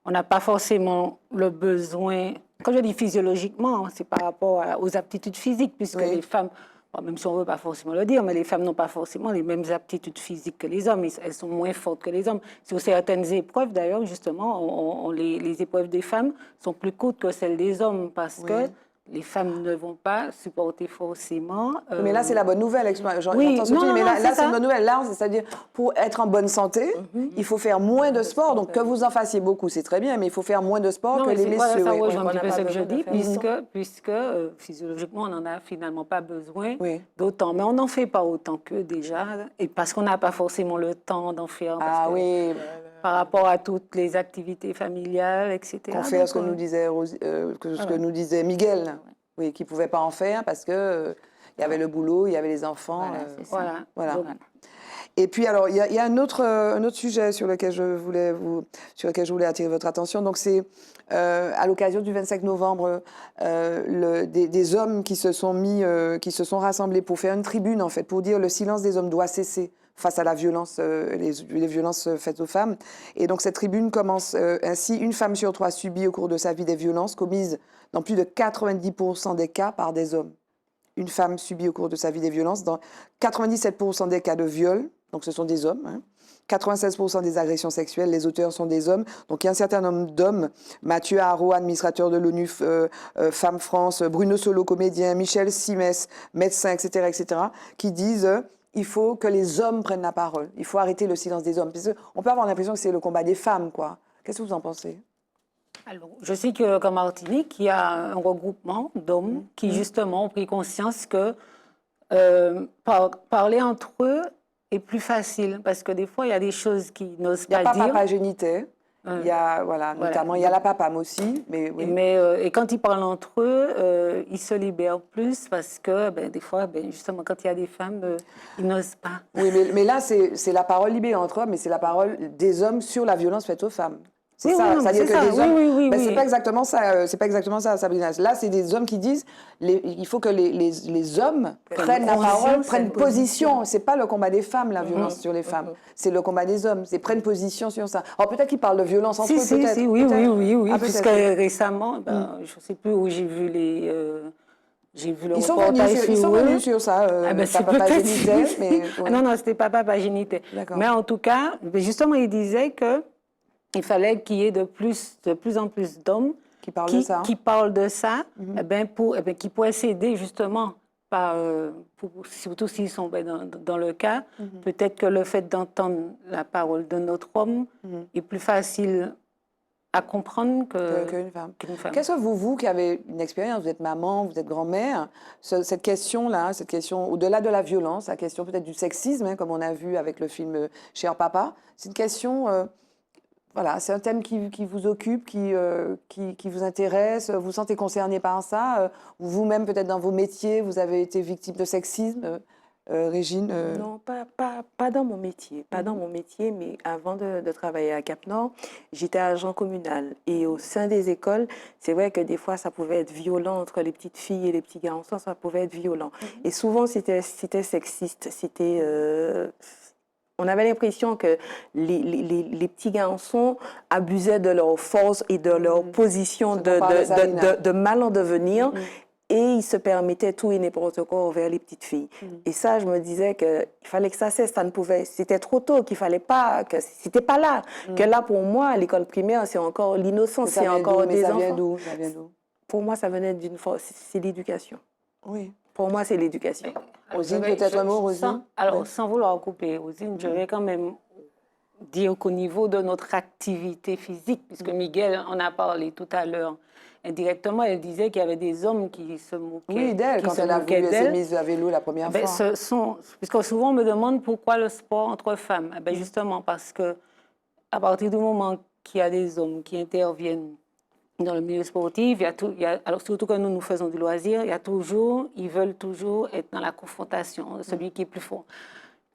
Speaker 5: on n'a pas forcément le besoin. Quand je dis physiologiquement, c'est par rapport aux aptitudes physiques, puisque les femmes, bon, même si on ne veut pas forcément le dire, mais les femmes n'ont pas forcément les mêmes aptitudes physiques que les hommes. Elles sont moins fortes que les hommes. Sur certaines épreuves, d'ailleurs, justement, les épreuves des femmes sont plus courtes que celles des hommes, parce que les femmes ne vont pas supporter forcément.
Speaker 1: Mais là, c'est la bonne nouvelle.
Speaker 5: Oui,
Speaker 1: mais là c'est une bonne nouvelle. Là, c'est-à-dire, pour être en bonne santé, il faut faire moins de sport. Donc, que vous en fassiez beaucoup, c'est très bien, mais il faut faire moins de sport que les messieurs.
Speaker 5: Ça rejoint un petit peu ce que je dis, puisque physiologiquement, on n'en a finalement pas besoin d'autant. Mais on n'en fait pas autant qu'eux déjà, et parce qu'on n'a pas forcément le temps d'en faire.
Speaker 1: Ah oui.
Speaker 5: Par rapport à toutes les activités familiales, etc.
Speaker 1: Qu'on fait ce que nous disait Miguel, oui, qui ne pouvait pas en faire parce qu'il y avait le boulot, il y avait les enfants. Voilà. Et puis, alors, il y a un autre sujet sur lequel je voulais attirer votre attention. Donc, c'est à l'occasion du 25 novembre, des hommes qui se sont rassemblés pour faire une tribune, en fait, pour dire le silence des hommes doit cesser face à la violence, les violences faites aux femmes. Et donc, cette tribune commence ainsi. Une femme sur 3 subit au cours de sa vie des violences commises dans plus de 90% des cas par des hommes. Une femme subit au cours de sa vie des violences dans 97% des cas de viol, donc ce sont des hommes, hein. 96% des agressions sexuelles, les auteurs sont des hommes. Donc il y a un certain nombre d'hommes, Mathieu Haro, administrateur de l'ONU Femmes France, Bruno Solo, comédien, Michel Simès, médecin, etc., qui disent il faut que les hommes prennent la parole. Il faut arrêter le silence des hommes. On peut avoir l'impression que c'est le combat des femmes, quoi. Qu'est-ce que vous en pensez?
Speaker 5: Alors, je sais qu'en Martinique, il y a un regroupement d'hommes qui, justement, ont pris conscience que parler entre eux est plus facile. Parce que des fois, il y a des choses qu'ils n'osent pas dire.
Speaker 1: Il y a Papa Génité. Il y a, notamment, il y a la PAPAM aussi. Mais, oui.
Speaker 5: Et quand ils parlent entre eux, ils se libèrent plus parce que, des fois, justement, quand il y a des femmes, ils n'osent pas.
Speaker 1: Oui, mais là, c'est la parole libérée entre hommes, mais c'est la parole des hommes sur la violence faite aux femmes. C'est ça, c'est-à-dire que les hommes... c'est pas exactement ça, Sabrina. Là, c'est des hommes qui disent il faut que les hommes prennent la parole, prennent position. C'est pas le combat des femmes, la violence sur les femmes. C'est le combat des hommes. C'est prennent position sur ça. Alors peut-être qu'ils parlent de violence entre eux, peut-être.
Speaker 5: Oui. Puisque récemment, je ne sais plus où j'ai vu les... J'ai vu le reportage
Speaker 1: ils sont venus sur ça, Papa Génité.
Speaker 5: Non, c'était pas Papa Génité. Mais en tout cas, justement, il disait que il fallait qu'il y ait de plus en plus d'hommes
Speaker 1: Qui parlent de ça.
Speaker 5: qui parlent de ça, qui pourraient s'aider justement, surtout s'ils sont dans le cas. Peut-être que le fait d'entendre la parole d'un autre homme est plus facile à comprendre
Speaker 1: qu'une femme.
Speaker 5: Qu'est-ce
Speaker 1: que vous qui avez une expérience, vous êtes maman, vous êtes grand-mère, cette question-là, cette question, au-delà de la violence, la question peut-être du sexisme, hein, comme on a vu avec le film Cher Papa, c'est une question, voilà, c'est un thème qui vous occupe, qui vous intéresse, vous vous sentez concerné par ça, vous-même peut-être dans vos métiers, vous avez été victime de sexisme, Régine
Speaker 3: Non, pas dans mon métier. Pas dans mon métier, mais avant de travailler à Cap-Nord, j'étais agent communal. Et au sein des écoles, c'est vrai que des fois, ça pouvait être violent entre les petites filles et les petits garçons, ça pouvait être violent. Et souvent, c'était sexiste. On avait l'impression que les petits garçons abusaient de leur force et de leur position de mal en devenir. Et ils se permettaient tout et n'importe quoi envers les petites filles. Et ça, je me disais qu'il fallait que ça cesse, ça ne pouvait, c'était trop tôt, qu'il fallait pas, que c'était pas là. Que là, pour moi, à l'école primaire, c'est encore l'innocence, c'est encore des enfants.
Speaker 1: Ça vient d'où?
Speaker 3: Pour moi, ça venait d'une force, c'est l'éducation.
Speaker 1: Oui.
Speaker 3: Pour moi, c'est l'éducation.
Speaker 1: Rosine, peut-être un mot, Rosine?
Speaker 5: Sans vouloir couper, Rosine, je vais quand même dire qu'au niveau de notre activité physique, puisque Miguel en a parlé tout à l'heure, indirectement, elle disait qu'il y avait des hommes qui se moquaient.
Speaker 1: Oui, d'elle, quand elle a voulu, elle s'est mise à vélo la première fois.
Speaker 5: Puisque souvent, on me demande pourquoi le sport entre femmes. Justement, parce que à partir du moment qu'il y a des hommes qui interviennent dans le milieu sportif, alors surtout que nous faisons du loisir, ils veulent toujours être dans la confrontation, celui qui est plus fort.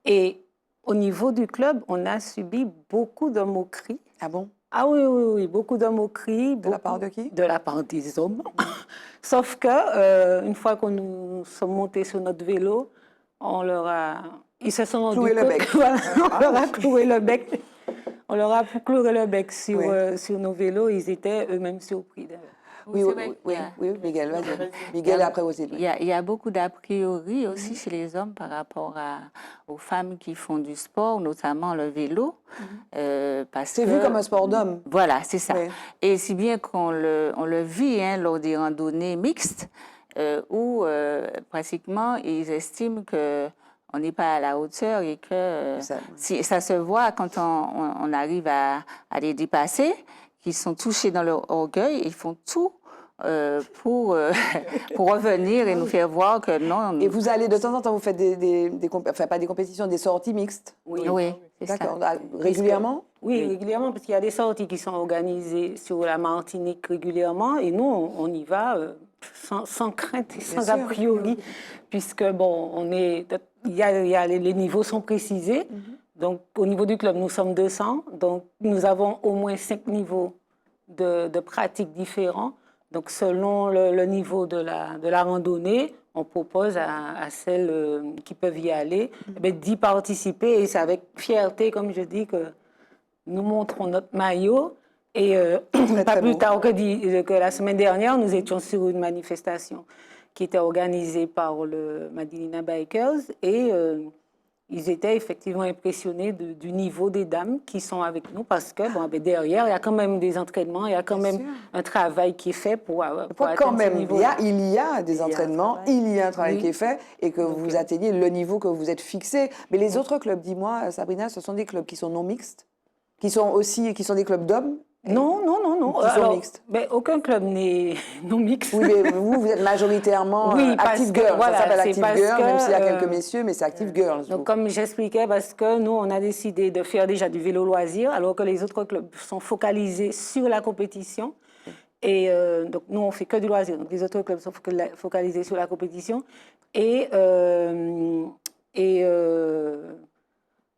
Speaker 5: Et au niveau du club, on a subi beaucoup de moqueries.
Speaker 1: Ah bon?
Speaker 5: Ah oui, beaucoup de moqueries.
Speaker 1: De la part de qui?
Speaker 5: De la part des hommes. Sauf que une fois que nous sommes montés sur notre vélo, ils se sont
Speaker 1: cloué le bec.
Speaker 5: Voilà, on leur a cloué le bec. On leur a cloué le bec sur nos vélos. Ils étaient eux-mêmes surpris.
Speaker 1: Oui, Miguel, vas-y. Miguel, après aussi.
Speaker 6: Il y a beaucoup d'a priori aussi chez les hommes par rapport aux femmes qui font du sport, notamment le vélo.
Speaker 1: C'est vu comme un sport d'homme.
Speaker 6: Voilà, c'est ça.
Speaker 1: Oui.
Speaker 6: Et si bien qu'on le vit lors des randonnées mixtes, où pratiquement ils estiment qu'on n'est pas à la hauteur et que ça se voit quand on arrive à les dépasser, qu'ils sont touchés dans leur orgueil, ils font tout pour revenir et nous faire voir que non.
Speaker 1: Et vous allez de temps en temps, vous faites pas des compétitions, des sorties mixtes?
Speaker 6: Oui, c'est ça.
Speaker 1: D'accord. Régulièrement?
Speaker 5: Oui, régulièrement, parce qu'il y a des sorties qui sont organisées sur la Martinique régulièrement, et nous, on y va sans crainte et sans a priori, puisque bon, les niveaux sont précisés. Donc, au niveau du club, nous sommes 200. Donc, nous avons au moins 5 niveaux de pratiques différents. Donc, selon le niveau de la randonnée, on propose à celles qui peuvent y aller d'y participer. Et c'est avec fierté, comme je dis, que nous montrons notre maillot. Et pas plus tard que la semaine dernière, nous étions sur une manifestation qui était organisée par le Madinina Bikers. Et ils étaient effectivement impressionnés du niveau des dames qui sont avec nous parce que derrière, il y a quand même des entraînements, il y a quand même un travail qui est fait pour atteindre ce niveau.
Speaker 1: Il y a des entraînements, il y a un travail qui est fait et que vous atteignez le niveau que vous êtes fixé. Mais les autres clubs, dis-moi, Sabrina, ce sont des clubs qui sont non mixtes, qui sont des clubs d'hommes?
Speaker 5: Non.
Speaker 1: Qui sont mixtes.
Speaker 5: Aucun club n'est non mixte.
Speaker 1: Oui, mais vous êtes majoritairement Active Girls.
Speaker 5: Voilà,
Speaker 1: ça s'appelle Active Girls, même s'il y a quelques
Speaker 5: messieurs,
Speaker 1: messieurs, mais c'est Active Girls.
Speaker 5: Donc, comme j'expliquais, parce que nous, on a décidé de faire déjà du vélo loisir, alors que les autres clubs sont focalisés sur la compétition. Et donc, nous, on ne fait que du loisir. Donc, les autres clubs sont focalisés sur la compétition.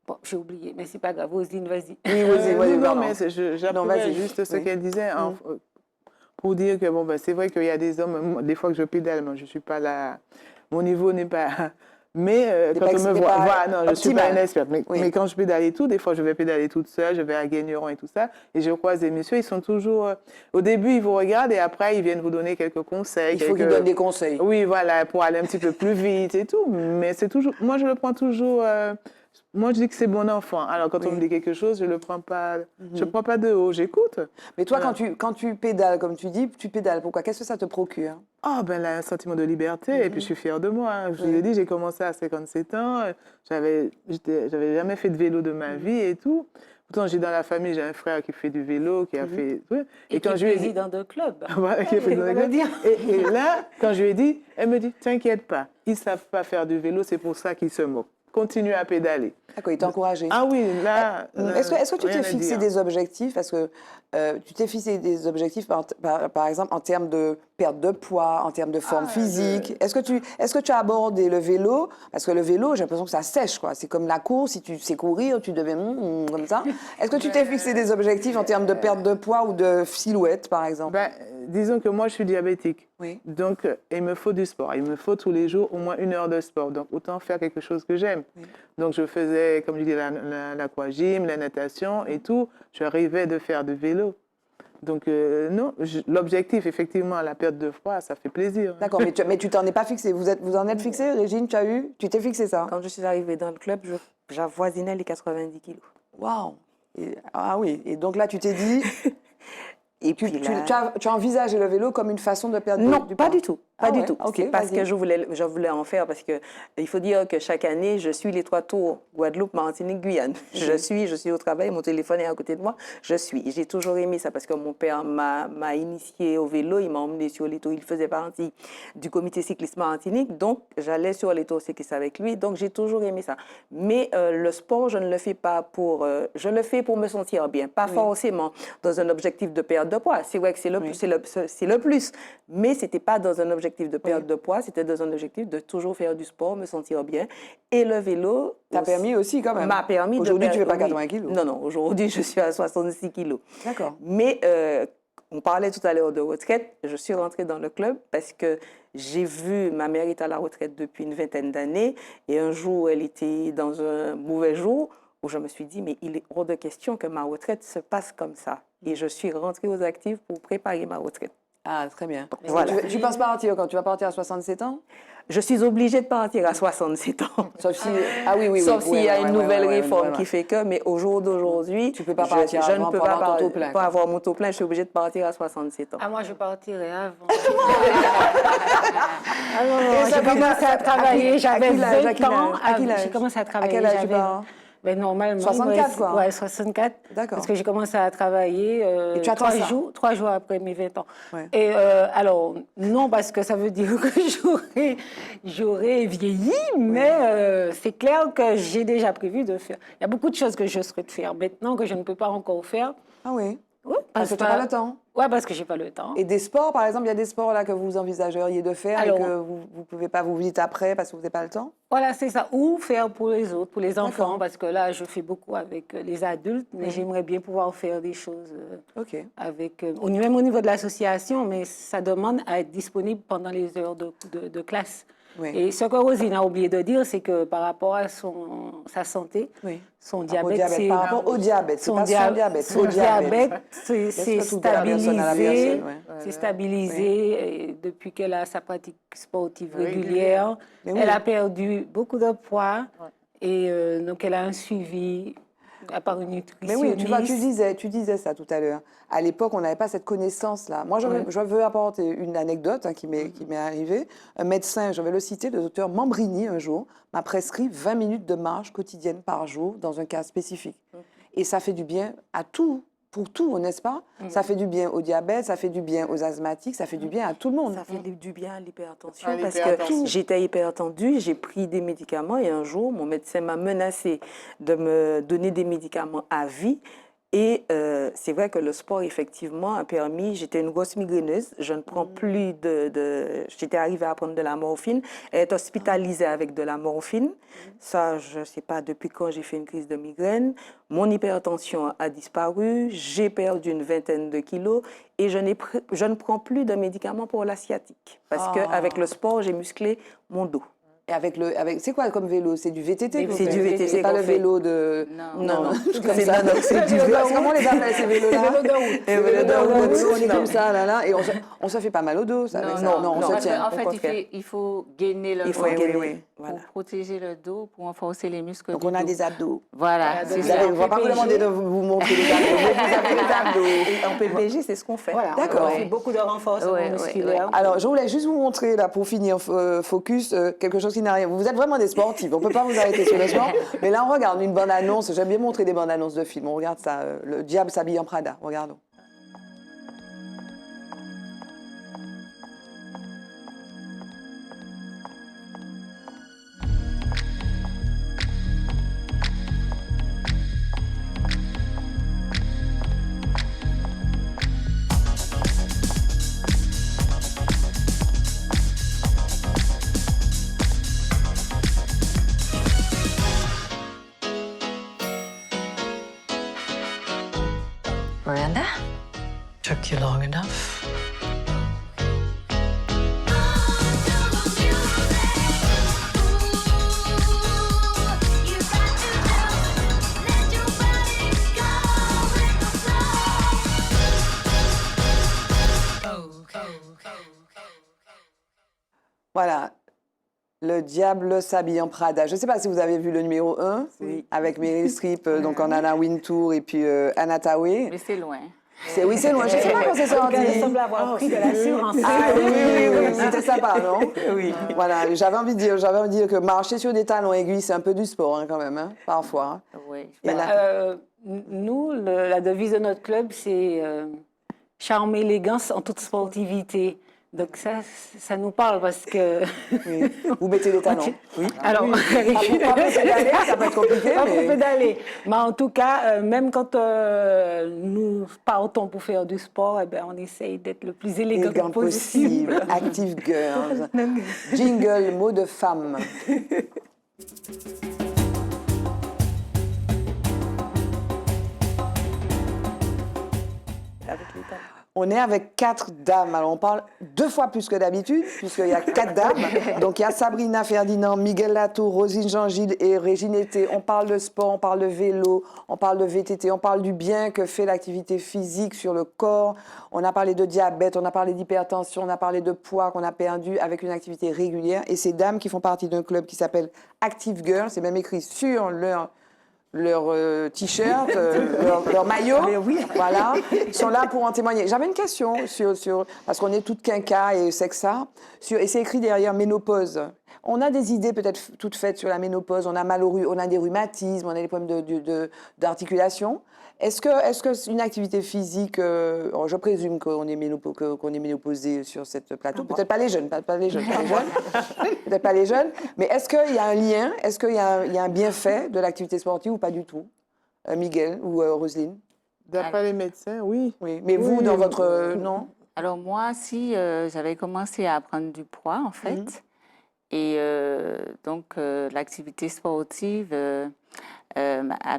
Speaker 5: Bon, j'ai oublié, mais c'est pas grave. Rosine, vas-y.
Speaker 1: Oui,
Speaker 4: non, mais j'approuvais juste ce qu'elle disait pour dire que c'est vrai qu'il y a des hommes, des fois que je pédale, moi, je suis pas là, mon niveau n'est pas... Mais quand on me voit, non, je ne suis pas une experte, mais quand je pédale et tout, des fois je vais pédaler toute seule, je vais à Guigneron et tout ça, et je croise des messieurs, ils sont toujours... au début, ils vous regardent et après, ils viennent vous donner quelques conseils.
Speaker 1: Il faut qu'ils donnent des conseils.
Speaker 4: Oui, voilà, pour aller un petit peu plus vite et tout, mais c'est toujours... Moi, je le prends toujours... Moi, je dis que c'est bon enfant. Alors, quand on me dit quelque chose, je ne le prends pas, je prends pas de haut, j'écoute.
Speaker 1: Mais toi, quand tu pédales, comme tu dis, tu pédales. Pourquoi? Qu'est-ce que ça te procure?
Speaker 4: Ah, ben là, un sentiment de liberté, et puis je suis fière de moi. Je vous ai dit, j'ai commencé à 57 ans, j'avais jamais fait de vélo de ma vie et tout. Pourtant, j'ai dans la famille, j'ai un frère qui fait du vélo, qui a fait...
Speaker 5: Et quand qui est président de club.
Speaker 4: Voilà, qui est président de club. Et là, quand je lui ai dit, elle me dit, t'inquiète pas, ils ne savent pas faire du vélo, c'est pour ça qu'ils se moquent. Continue à pédaler.
Speaker 1: D'accord, il t'a encouragé.
Speaker 4: Ah oui, là...
Speaker 1: Est-ce que tu
Speaker 4: rien
Speaker 1: t'es
Speaker 4: à
Speaker 1: fixé
Speaker 4: dire.
Speaker 1: des objectifs? Parce que tu t'es fixé des objectifs, par exemple, en termes de perte de poids, en termes de forme physique. Est-ce que tu as abordé le vélo? Parce que le vélo, j'ai l'impression que ça sèche, quoi. C'est comme la course, si tu sais courir, tu deviens comme ça. Est-ce que tu t'es fixé des objectifs en termes de perte de poids ou de silhouette, par exemple?
Speaker 4: Ben, disons que moi, je suis diabétique.
Speaker 1: Oui.
Speaker 4: Donc, il me faut du sport. Il me faut tous les jours au moins 1 heure de sport. Donc, autant faire quelque chose que j'aime.
Speaker 1: Oui.
Speaker 4: Donc, je faisais, comme je dis, l'aquagym, la natation et tout. Je rêvais de faire du vélo. Donc, non, l'objectif, effectivement, la perte de poids, ça fait plaisir.
Speaker 1: D'accord, mais tu t'en es pas fixé. Vous en êtes fixé, Régine? Tu t'es fixé ça?
Speaker 3: Quand je suis arrivée dans le club, j'avoisinais les 90 kilos.
Speaker 1: Waouh! Ah oui, et donc là, tu t'es dit...
Speaker 3: Et puis là...
Speaker 1: tu as envisagé le vélo comme une façon de perdre
Speaker 3: Non,
Speaker 1: du
Speaker 3: pas
Speaker 1: poids?
Speaker 3: du tout. Pas
Speaker 1: Ah
Speaker 3: du
Speaker 1: ouais?
Speaker 3: tout.
Speaker 1: Ok,
Speaker 3: C'est parce
Speaker 1: vas-y.
Speaker 3: que je voulais en faire, parce que il faut dire que chaque année, je suis les 3 tours, Guadeloupe, Martinique, Guyane. Je suis au travail, mon téléphone est à côté de moi, J'ai toujours aimé ça parce que mon père m'a initié au vélo, il m'a emmené sur les tours, il faisait partie du comité cycliste Martinique, donc j'allais sur les tours cyclistes avec lui, donc j'ai toujours aimé ça. Mais le sport, je ne le fais pas je le fais pour me sentir bien, pas forcément dans un objectif de perte de poids. C'est vrai que c'est le plus, mais c'était pas dans un objectif de perte de poids, c'était dans un objectif de toujours faire du sport, me sentir bien. Et le vélo...
Speaker 1: T'as permis aussi, quand même.
Speaker 3: M'a permis
Speaker 1: Aujourd'hui, tu ne fais pas
Speaker 3: oui.
Speaker 1: 80 kilos.
Speaker 3: Non, non, aujourd'hui, je suis à 66 kilos.
Speaker 1: D'accord.
Speaker 3: Mais on parlait tout à l'heure de retraite. Je suis rentrée dans le club parce que j'ai vu, ma mère est à la retraite depuis une 20aine d'années, et un jour, elle était dans un mauvais jour où je me suis dit, mais il est hors de question que ma retraite se passe comme ça. Et je suis rentrée aux actifs pour préparer ma retraite.
Speaker 1: Ah, très bien.
Speaker 3: Voilà.
Speaker 1: Tu penses partir quand tu vas partir à 67 ans?
Speaker 3: Je suis obligée de partir à 67 ans.
Speaker 1: Sauf si... Ah oui, oui, oui.
Speaker 3: Sauf s'il y a une nouvelle réforme
Speaker 1: ouais.
Speaker 3: qui fait que, mais au jour d'aujourd'hui,
Speaker 1: Tu peux pas partir
Speaker 3: je
Speaker 1: avant
Speaker 3: ne peux
Speaker 1: pour
Speaker 3: pas,
Speaker 1: avoir ton taux plein, quoi.
Speaker 3: avoir mon taux plein, je suis obligée de partir à 67 ans.
Speaker 5: Ah, moi, je partirais avant. Ah non, j'ai commencé à travailler, j'avais 20 ans. J'ai commencé à travailler,
Speaker 1: À quel âge tu pars?
Speaker 5: Ben, normalement,
Speaker 1: 64, quoi.
Speaker 5: Ouais, 64.
Speaker 1: D'accord.
Speaker 5: Parce que j'ai commencé à travailler
Speaker 1: Et tu attends ça?
Speaker 5: 3 jours après mes 20 ans.
Speaker 1: Ouais.
Speaker 5: Et alors, non, parce que ça veut dire que j'aurais vieilli, mais c'est clair que j'ai déjà prévu de faire. Il y a beaucoup de choses que je souhaite faire maintenant que je ne peux pas encore faire.
Speaker 1: Ah oui?
Speaker 5: Ouais,
Speaker 1: Parce que tu n'as pas le temps.
Speaker 5: Oui, parce que je n'ai pas le temps.
Speaker 1: Et des sports, par exemple, il y a des sports là que vous envisageriez de faire
Speaker 5: Alors,
Speaker 1: et que vous ne pouvez pas vous vite après parce que vous n'avez pas le temps?
Speaker 5: Voilà, c'est ça. Ou faire pour les autres, pour les enfants,
Speaker 1: D'accord.
Speaker 5: parce que là, je fais beaucoup avec les adultes, mais j'aimerais bien pouvoir faire des choses
Speaker 1: Ok.
Speaker 5: avec, même au niveau de l'association, mais ça demande à être disponible pendant les heures de classe.
Speaker 1: Oui.
Speaker 5: Et ce que Rosine a oublié de dire, c'est que par rapport à sa santé,
Speaker 1: Oui.
Speaker 5: son
Speaker 1: Par
Speaker 5: diabète,
Speaker 1: par rapport au diabète, c'est pas son diabète,
Speaker 5: son
Speaker 1: au diabète.
Speaker 5: diabète, c'est
Speaker 1: Laisse-le tout de la personne à la
Speaker 5: stabilisé,
Speaker 1: personne, ouais.
Speaker 5: c'est stabilisé et depuis qu'elle a sa pratique sportive régulière.
Speaker 1: Mais oui.
Speaker 5: Elle a perdu beaucoup de poids et donc elle a un suivi à part une nutritionniste.
Speaker 1: Mais oui, tu vois, tu disais ça tout à l'heure. À l'époque, on n'avait pas cette connaissance-là. Moi, je veux apporter une anecdote qui m'est arrivée. Un médecin, je vais le citer, le docteur Mambrini, un jour, m'a prescrit 20 minutes de marche quotidienne par jour dans un cas spécifique. Et ça fait du bien à tout, pour tout, n'est-ce pas? Ça fait du bien au diabète, ça fait du bien aux asthmatiques, ça fait du bien à tout le monde.
Speaker 3: Ça fait du bien à l'hypertension
Speaker 4: À
Speaker 3: parce
Speaker 4: l'hypertension.
Speaker 3: que j'étais hypertendue, j'ai pris des médicaments et un jour, mon médecin m'a menacé de me donner des médicaments à vie. Et c'est vrai que le sport, effectivement, a permis... J'étais une grosse migraineuse, je ne prends plus j'étais arrivée à prendre de la morphine, être hospitalisée avec de la morphine. Ça, je ne sais pas depuis quand j'ai fait une crise de migraine. Mon hypertension a disparu, j'ai perdu une 20aine de kilos et je ne prends plus de médicaments pour la sciatique. Parce qu'avec le sport, j'ai musclé mon dos.
Speaker 1: Et avec c'est quoi comme vélo? C'est du VTT?
Speaker 3: C'est du VTT.
Speaker 1: C'est pas le vélo de...
Speaker 3: Non,
Speaker 1: c'est du vélo. Comment on les appelle ces vélos-là?
Speaker 5: Vélo de route.
Speaker 1: Vélo de route. On est comme ça, là, et on se fait pas mal au dos, ça, avec ça. Non, on se tient.
Speaker 6: En fait, il faut gainer le dos.
Speaker 3: Voilà.
Speaker 6: Pour protéger le dos, pour renforcer les muscles
Speaker 1: Donc
Speaker 6: du
Speaker 1: on a
Speaker 6: dos.
Speaker 1: des abdos.
Speaker 6: Voilà, c'est
Speaker 1: Vous
Speaker 6: ça.
Speaker 1: avez, on ne va pas vous demander de vous montrer les abdos, mais vous avez des abdos.
Speaker 3: Et en PPG, c'est ce qu'on fait.
Speaker 5: Voilà,
Speaker 1: D'accord.
Speaker 5: on fait beaucoup de renforcement musculaire.
Speaker 1: Alors, je voulais juste vous montrer, là, pour finir, focus, quelque chose qui n'a rien. Vous êtes vraiment des sportifs, on ne peut pas vous arrêter sur le sport. Mais là, on regarde une bande-annonce, j'aime bien montrer des bandes-annonces de films. On regarde ça, Le diable s'habille en Prada, regardons.
Speaker 8: Miranda? Took you long enough.
Speaker 1: Voilà. Le diable s'habille en Prada. Je ne sais pas si vous avez vu le numéro 1, avec Meryl Streep, donc en Anna Wintour et puis Anna Thaoué.
Speaker 6: Mais c'est loin.
Speaker 1: Oui, c'est loin. Je ne sais pas quand c'est sorti.
Speaker 5: Elle semble avoir pris de l'assurance.
Speaker 1: Ah oui, c'était sympa, non?
Speaker 3: Oui.
Speaker 1: Voilà, j'avais envie de dire que marcher sur des talons aiguilles, c'est un peu du sport quand même, parfois.
Speaker 6: Oui.
Speaker 1: Et là-
Speaker 5: Nous, la devise de notre club, c'est charme, élégance en toute sportivité. Donc ça nous parle parce que...
Speaker 1: Oui. Vous mettez des talons. Oui.
Speaker 5: Alors,
Speaker 1: Pas pour pédaler, ça peut être compliqué.
Speaker 5: pas pour
Speaker 1: Mais...
Speaker 5: pédaler. Mais en tout cas, même quand nous partons pour faire du sport, eh ben, on essaye d'être le plus élégant
Speaker 1: Élégant
Speaker 5: possible.
Speaker 1: possible. Active Girls. Jingle, mot de femme. On est avec 4 dames. Alors, on parle 2 fois plus que d'habitude, puisqu'il y a 4 dames. Donc, il y a Sabrina Ferdinand, Miguel Latour, Rosine Jean-Gilles et Régine Été. On parle de sport, on parle de vélo, on parle de VTT, on parle du bien que fait l'activité physique sur le corps. On a parlé de diabète, on a parlé d'hypertension, on a parlé de poids qu'on a perdu avec une activité régulière. Et ces dames qui font partie d'un club qui s'appelle Active Girls, c'est même écrit sur leur t-shirt, leur maillot, voilà, sont là pour en témoigner. J'avais une question parce qu'on est toutes quinquas et c'est que ça, et c'est écrit derrière ménopause. On a des idées peut-être toutes faites sur la ménopause, on a mal on a des rhumatismes, on a des problèmes d'articulation. Est-ce que une activité physique, je présume qu'on est ménopausé sur cette plateau, peut-être pas les jeunes, peut-être pas les jeunes, mais est-ce qu'il y a un lien, est-ce qu'il y a un bienfait de l'activité sportive ou pas du tout? Miguel ou Roselyne?
Speaker 4: D'après les médecins, oui.
Speaker 1: Oui, mais vous, dans votre... non?
Speaker 6: Alors moi, si j'avais commencé à prendre du poids, en fait, et donc l'activité sportive m'a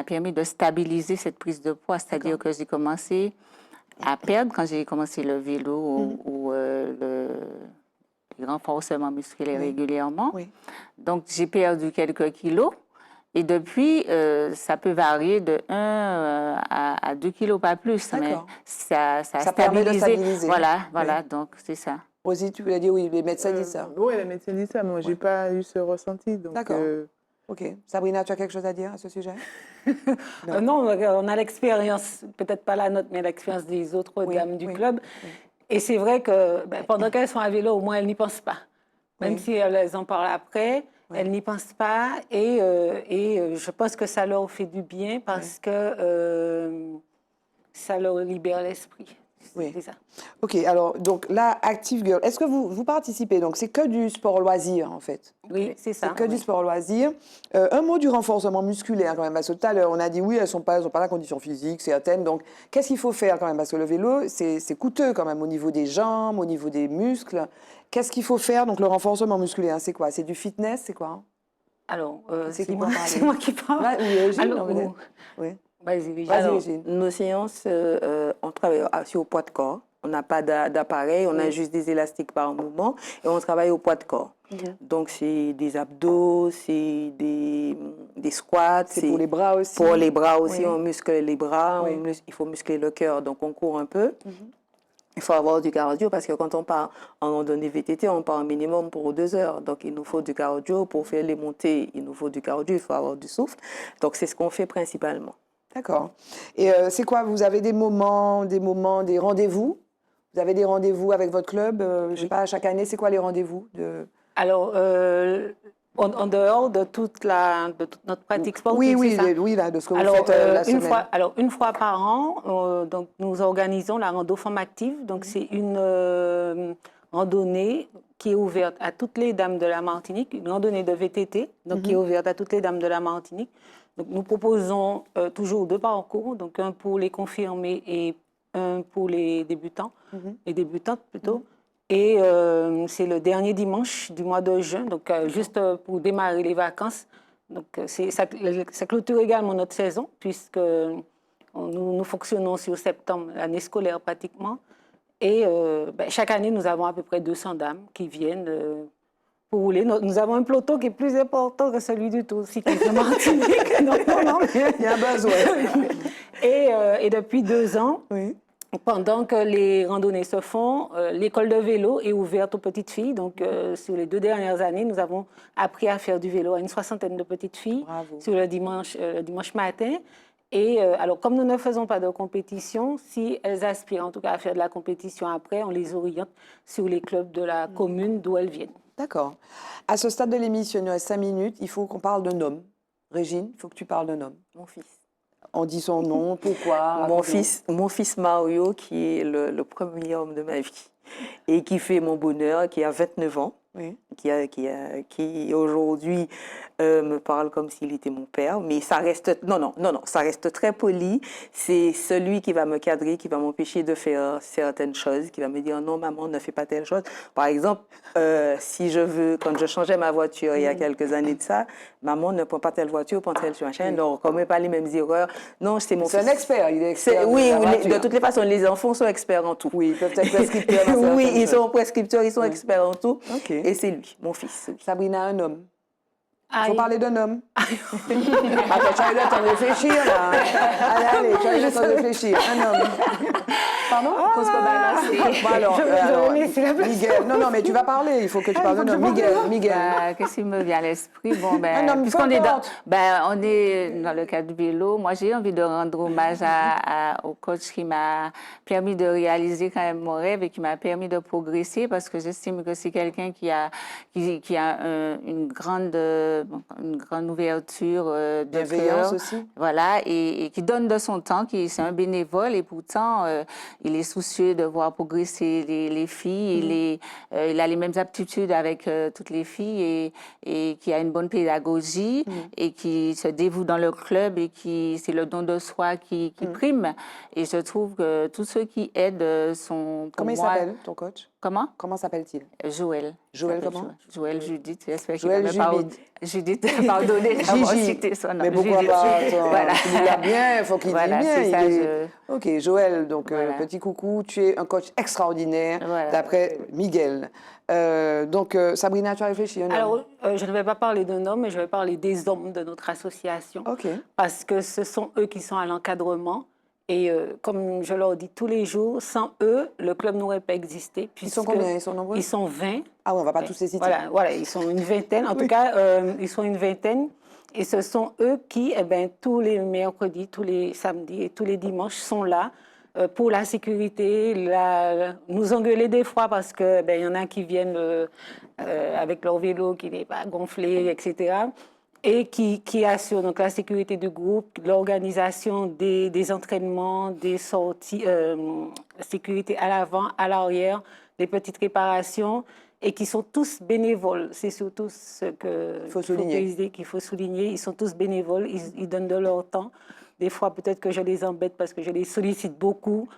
Speaker 6: permis de stabiliser cette prise de poids, c'est-à-dire que j'ai commencé à perdre quand j'ai commencé le vélo ou le renforcement musculaire régulièrement. Oui. Donc j'ai perdu quelques kilos. Et depuis, ça peut varier de 1 à 2 kilos, pas plus. Mais ça
Speaker 1: permet de stabiliser.
Speaker 6: Voilà, donc c'est ça.
Speaker 1: Rosie, tu voulais dire oui, les médecins disent ça.
Speaker 4: Oui, les médecins disent ça, mais moi, je n'ai pas eu ce ressenti.
Speaker 1: D'accord. OK. Sabrina, tu as quelque chose à dire à ce sujet?
Speaker 5: Non, on a l'expérience, peut-être pas la nôtre, mais l'expérience des autres dames du club. Oui. Et c'est vrai que pendant qu'elles sont à vélo, au moins, elles n'y pensent pas. Même si elles en parlent après, elles n'y pensent pas. Et je pense que ça leur fait du bien parce que ça leur libère l'esprit.
Speaker 1: Oui.
Speaker 5: C'est ça.
Speaker 1: OK, alors, donc là, Active Girl, est-ce que vous participez? Donc, c'est que du sport loisir, en fait.
Speaker 5: Oui, c'est ça.
Speaker 1: C'est que du sport loisir. Un mot du renforcement musculaire, quand même, parce que tout à l'heure, on a dit, oui, elles n'ont pas la condition physique, certaines. Donc, qu'est-ce qu'il faut faire, quand même? Parce que le vélo, c'est coûteux, quand même, au niveau des jambes, au niveau des muscles. Qu'est-ce qu'il faut faire? Donc, le renforcement musculaire, c'est quoi? C'est du fitness, c'est quoi?
Speaker 5: Alors, c'est moi qui parle.
Speaker 1: Oui.
Speaker 5: Vas-y,
Speaker 3: Régine. Nos séances, on travaille sur le poids de corps. On n'a pas d'appareil, on a juste des élastiques par mouvement et on travaille au poids de corps. Donc, c'est des abdos, c'est des squats.
Speaker 1: C'est pour les bras aussi.
Speaker 3: Pour les bras aussi, on muscle les bras, il faut muscler le cœur, donc on court un peu. Il faut avoir du cardio parce que quand on part en randonnée VTT, on part un minimum pour 2 heures. Donc, il nous faut du cardio. Pour faire les montées, il nous faut du cardio, il faut avoir du souffle. Donc, c'est ce qu'on fait principalement.
Speaker 1: D'accord. Et c'est quoi? Vous avez des moments, des rendez-vous? Vous avez des rendez-vous avec votre club? Je ne sais pas, chaque année, c'est quoi les rendez-vous
Speaker 5: Alors, en dehors de toute notre pratique sportive,
Speaker 1: oui,
Speaker 5: c'est ça?
Speaker 1: oui, là, de ce que vous
Speaker 5: Alors,
Speaker 1: faites la semaine.
Speaker 5: une fois par an, donc, nous organisons la rando Femmes Actives. Donc, c'est une randonnée qui est ouverte à toutes les dames de la Martinique, une randonnée de VTT, donc qui est ouverte à toutes les dames de la Martinique. Donc, nous proposons toujours 2 parcours, donc un pour les confirmés et un pour les débutants, les débutantes plutôt. Et c'est le dernier dimanche du mois de juin, donc juste pour démarrer les vacances. Donc ça clôture également notre saison, puisque nous fonctionnons sur septembre, l'année scolaire pratiquement. Et chaque année, nous avons à peu près 200 dames qui viennent pour rouler. Nous avons un peloton qui est plus important que celui du Tour cyclisme Martinique. Non,
Speaker 1: il y a besoin.
Speaker 5: Et depuis 2 ans, pendant que les randonnées se font, l'école de vélo est ouverte aux petites filles. Donc, sur les 2 dernières années, nous avons appris à faire du vélo à une 60aine de petites filles.
Speaker 1: Bravo.
Speaker 5: Sur le dimanche matin. Et alors, comme nous ne faisons pas de compétition, si elles aspirent en tout cas à faire de la compétition après, on les oriente sur les clubs de la commune d'où elles viennent.
Speaker 1: D'accord. À ce stade de l'émission, il nous reste 5 minutes, il faut qu'on parle d'un homme. Régine, il faut que tu parles d'un homme.
Speaker 3: Mon fils.
Speaker 1: On dit son nom, pourquoi?
Speaker 3: Mon fils Mario, qui est le premier homme de ma vie et qui fait mon bonheur, qui a 29 ans, qui aujourd'hui me parle comme s'il était mon père, mais ça reste, non, ça reste très poli. C'est celui qui va me cadrer, qui va m'empêcher de faire certaines choses, qui va me dire non maman, ne fais pas telle chose. Par exemple, si je veux, quand je changeais ma voiture il y a quelques années de ça, maman ne prend pas telle voiture, prend telle machin, ne recommets pas les mêmes erreurs. Non, c'est mon fils.
Speaker 1: C'est un expert, il est expert.
Speaker 3: Oui, de toutes les façons, les enfants sont experts en tout.
Speaker 1: Oui, ils peuvent être prescripteurs.
Speaker 3: Oui, ils sont prescripteurs, ils sont experts en tout.
Speaker 1: Okay.
Speaker 3: Et c'est lui, mon fils.
Speaker 1: Sabrina, un homme. Il faut
Speaker 5: Aïe.
Speaker 1: parler d'un homme. Attends, tu as eu le temps de réfléchir, là. Allez, tu as eu le temps de réfléchir. Un homme. Pardon? Bon, alors, Miguel. Non, mais tu vas parler. Il faut que tu parles d'un homme. Miguel.
Speaker 6: Qu'est-ce qui me vient à l'esprit? Bon,
Speaker 1: Un homme,
Speaker 6: puisqu'on est on est dans le cadre du vélo. Moi, j'ai envie de rendre hommage au coach qui m'a permis de réaliser quand même mon rêve et qui m'a permis de progresser, parce que j'estime que c'est quelqu'un qui a une grande ouverture de cœur,
Speaker 1: aussi.
Speaker 6: voilà, et qui donne de son temps, c'est un bénévole, et pourtant il est soucieux de voir progresser les filles. Il a les mêmes aptitudes avec toutes les filles, et qui a une bonne pédagogie, et qui se dévoue dans le club, et c'est le don de soi qui prime. Et je trouve que tous ceux qui aident sont, pour
Speaker 1: moi... Comment il s'appelle, ton coach? Comment s'appelle-t-il?
Speaker 6: Joël.
Speaker 1: Joël comment?
Speaker 6: Joël Judith. J'espère
Speaker 1: Joël
Speaker 5: Judith.
Speaker 6: Pardonnez d'avoir cité son nom.
Speaker 1: Mais pourquoi pas?
Speaker 6: Voilà.
Speaker 1: Il dit bien, il faut qu'il dise bien.
Speaker 6: C'est ça,
Speaker 1: Ok, Joël, donc petit coucou, tu es un coach extraordinaire, d'après Miguel. Donc, Sabrina, tu as réfléchi?
Speaker 5: Alors, je ne vais pas parler d'un homme, mais je vais parler des hommes de notre association. Parce que ce sont eux qui sont à l'encadrement. Et comme je leur dis tous les jours, sans eux, le club n'aurait pas existé.
Speaker 1: Ils sont combien? Ils sont nombreux?
Speaker 5: Ils sont 20.
Speaker 1: Ah oui, on ne va pas tous les citer.
Speaker 5: Voilà, ils sont une vingtaine. En tout cas, ils sont une vingtaine. Et ce sont eux qui, tous les mercredis, tous les samedis et tous les dimanches sont là pour la sécurité, nous engueuler des fois parce qu'il y en a qui viennent avec leur vélo qui n'est pas gonflé, etc. Et qui assure donc la sécurité du groupe, l'organisation des entraînements, des sorties, sécurité à l'avant, à l'arrière, des petites réparations, et qui sont tous bénévoles. C'est surtout ce qu'il faut souligner. Ils sont tous bénévoles, ils donnent de leur temps. Des fois, peut-être que je les embête parce que je les sollicite beaucoup.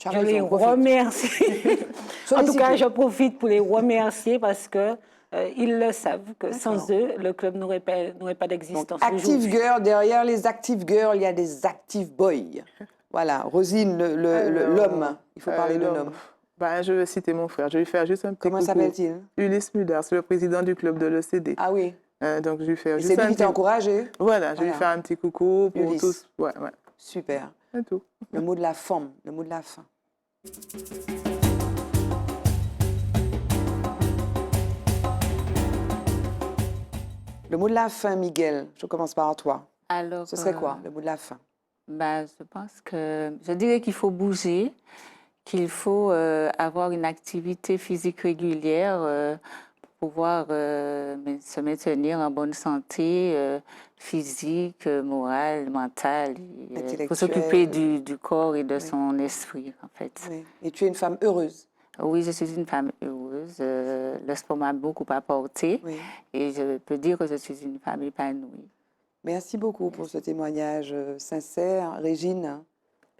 Speaker 5: Je les remercie. En tout cas, je profite pour les remercier parce que ils le savent que sans eux, le club n'aurait pas d'existence.
Speaker 1: Active Girl, derrière les Active Girls, il y a des Active Boys. Voilà, Rosine, l'homme. Il faut parler de l'homme.
Speaker 4: Ben, je vais citer mon frère. Je vais lui faire juste un petit
Speaker 1: Comment
Speaker 4: coucou.
Speaker 1: s'appelle-t-il?
Speaker 4: Ulysse Mudar, c'est le président du club de l'ECD.
Speaker 1: Ah oui.
Speaker 4: Donc, je vais lui faire juste
Speaker 1: C'est lui
Speaker 4: un
Speaker 1: qui t'a encouragé?
Speaker 4: Voilà, je vais lui faire un petit coucou pour
Speaker 1: Ulysse.
Speaker 4: tous. Ouais.
Speaker 1: Super.
Speaker 4: C'est tout.
Speaker 1: Le mot de la femme, le mot de la fin. Le mot de la fin, Miguel, je commence par toi.
Speaker 6: Alors,
Speaker 1: Ce serait quoi, le mot de la fin?
Speaker 6: Je pense que je dirais qu'il faut bouger, qu'il faut avoir une activité physique régulière pour pouvoir se maintenir en bonne santé physique, morale, mentale. Il faut s'occuper du corps et de son esprit, en fait.
Speaker 1: Oui. Et tu es une femme heureuse?
Speaker 6: Oui, je suis une femme heureuse. Le sport m'a beaucoup apporté et je peux dire que je suis une femme épanouie.
Speaker 1: Merci beaucoup pour ce témoignage sincère. Régine,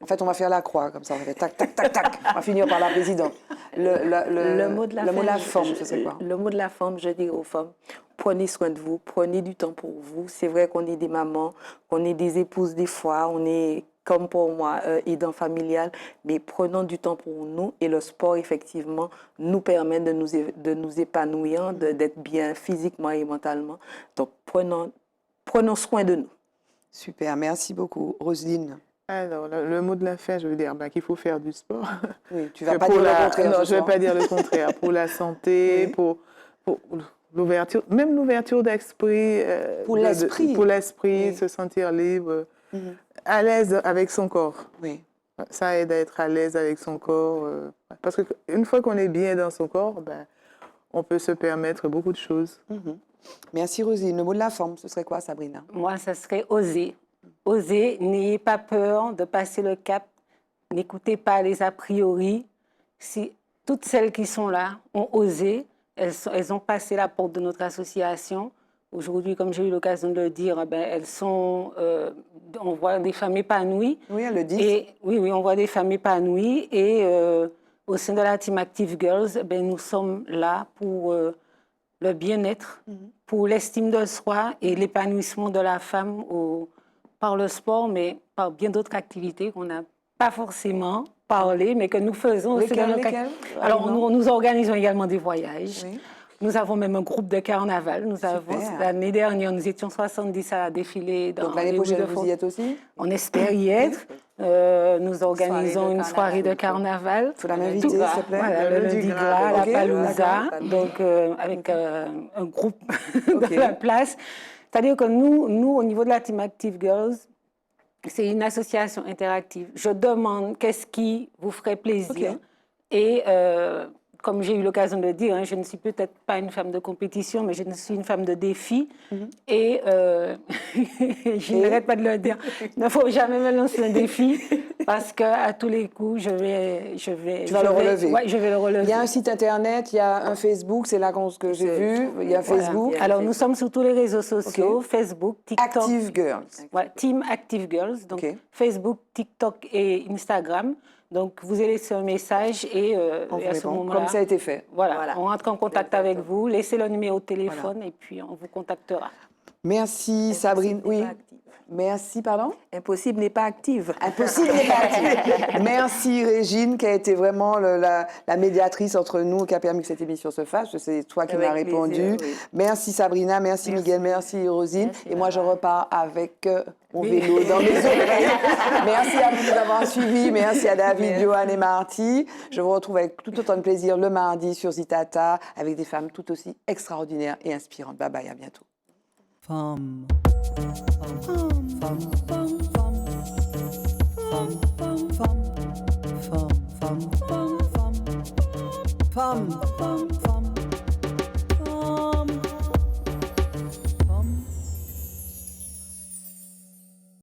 Speaker 1: en fait, on va faire la croix, comme ça, on va faire tac, tac, tac, tac. On va finir par la présidente.
Speaker 3: Le mot de la
Speaker 1: femme, ce serait quoi?
Speaker 3: Le mot de la femme, je dis aux femmes, prenez soin de vous, prenez du temps pour vous. C'est vrai qu'on est des mamans, qu'on est des épouses des fois, on est, comme pour moi, aidant familial, mais prenons du temps pour nous et le sport, effectivement, nous permet de nous épanouir, d'être bien physiquement et mentalement. Donc, prenons soin de nous.
Speaker 1: Super, merci beaucoup. Roselyne?
Speaker 4: Alors, le mot de la fin, je veux dire qu'il faut faire du sport.
Speaker 1: Oui, tu ne vas pas dire le contraire.
Speaker 4: Non, je ne vais pas dire le contraire. Pour la santé, pour l'ouverture, même l'ouverture d'esprit.
Speaker 1: Pour l'esprit.
Speaker 4: Pour l'esprit, se sentir libre, à l'aise avec son corps.
Speaker 1: Oui.
Speaker 4: Ça aide à être à l'aise avec son corps. Parce qu'une fois qu'on est bien dans son corps, on peut se permettre beaucoup de choses.
Speaker 1: Merci Roselyne. Le mot de la femme, ce serait quoi, Sabrina?
Speaker 5: Moi, ça serait oser. Osez, n'ayez pas peur de passer le cap, n'écoutez pas les a priori. Si toutes celles qui sont là ont osé, elles ont passé la porte de notre association. Aujourd'hui, comme j'ai eu l'occasion de le dire, elles sont, on voit des femmes épanouies.
Speaker 1: Oui, elles le disent.
Speaker 5: Et, oui, on voit des femmes épanouies. Et au sein de la Team Active Girls, nous sommes là pour le bien-être, pour l'estime de soi et l'épanouissement de la femme par le sport, mais par bien d'autres activités qu'on n'a pas forcément parlé, mais que nous faisons.
Speaker 1: Lesquelles?
Speaker 5: Alors, nous organisons également des voyages. Oui. Nous avons même un groupe de carnaval. L'année dernière, nous étions 70 à défiler dans
Speaker 1: Donc l'année prochaine, vous y êtes aussi?
Speaker 5: On espère y être. Nous organisons une soirée de carnaval.
Speaker 1: Il faut la m'inviter, s'il te plaît.
Speaker 5: Voilà, le lundi gras, la Palouza, donc avec un groupe de la place. C'est-à-dire que nous, au niveau de la Team Active Girls, c'est une association interactive. Je demande qu'est-ce qui vous ferait plaisir. Et comme j'ai eu l'occasion de le dire, je ne suis peut-être pas une femme de compétition, mais je suis une femme de défi. Et je n'arrête pas de le dire. Il ne faut jamais me lancer un défi parce qu'à tous les coups, je vais
Speaker 1: le relever.
Speaker 5: Oui, je vais le relever.
Speaker 1: Il y a un site internet, il y a un Facebook, c'est là que j'ai vu. Il y a Facebook.
Speaker 5: Voilà. Alors, nous sommes sur tous les réseaux sociaux, Facebook, TikTok.
Speaker 1: Active Girls.
Speaker 5: Ouais, Team Active Girls, donc Facebook, TikTok et Instagram. Donc, vous allez laisser un message et à ce moment-là...
Speaker 1: Comme ça a été fait.
Speaker 5: Voilà. On entre en contact avec vous, laissez le numéro de téléphone et puis on vous contactera.
Speaker 1: Merci Sabrine. Oui. Merci, pardon?
Speaker 3: Impossible n'est pas active.
Speaker 1: Impossible n'est pas active. Merci Régine, qui a été vraiment la médiatrice entre nous, qui a permis que cette émission se fasse. C'est toi qui m'as répondu. Oui. Merci Sabrina, merci Miguel, merci Rosine.
Speaker 6: Merci,
Speaker 1: et moi, je repars avec mon vélo dans mes oreilles. Merci à vous de nous avoir suivis. Merci à David, Johan et Marty. Je vous retrouve avec tout autant de plaisir le mardi sur Zitata, avec des femmes tout aussi extraordinaires et inspirantes. Bye bye, à bientôt.
Speaker 2: Femme. Femme. Femme. Femme. Femme. Femme. Femme. Femme. Femme. Femme. Femme.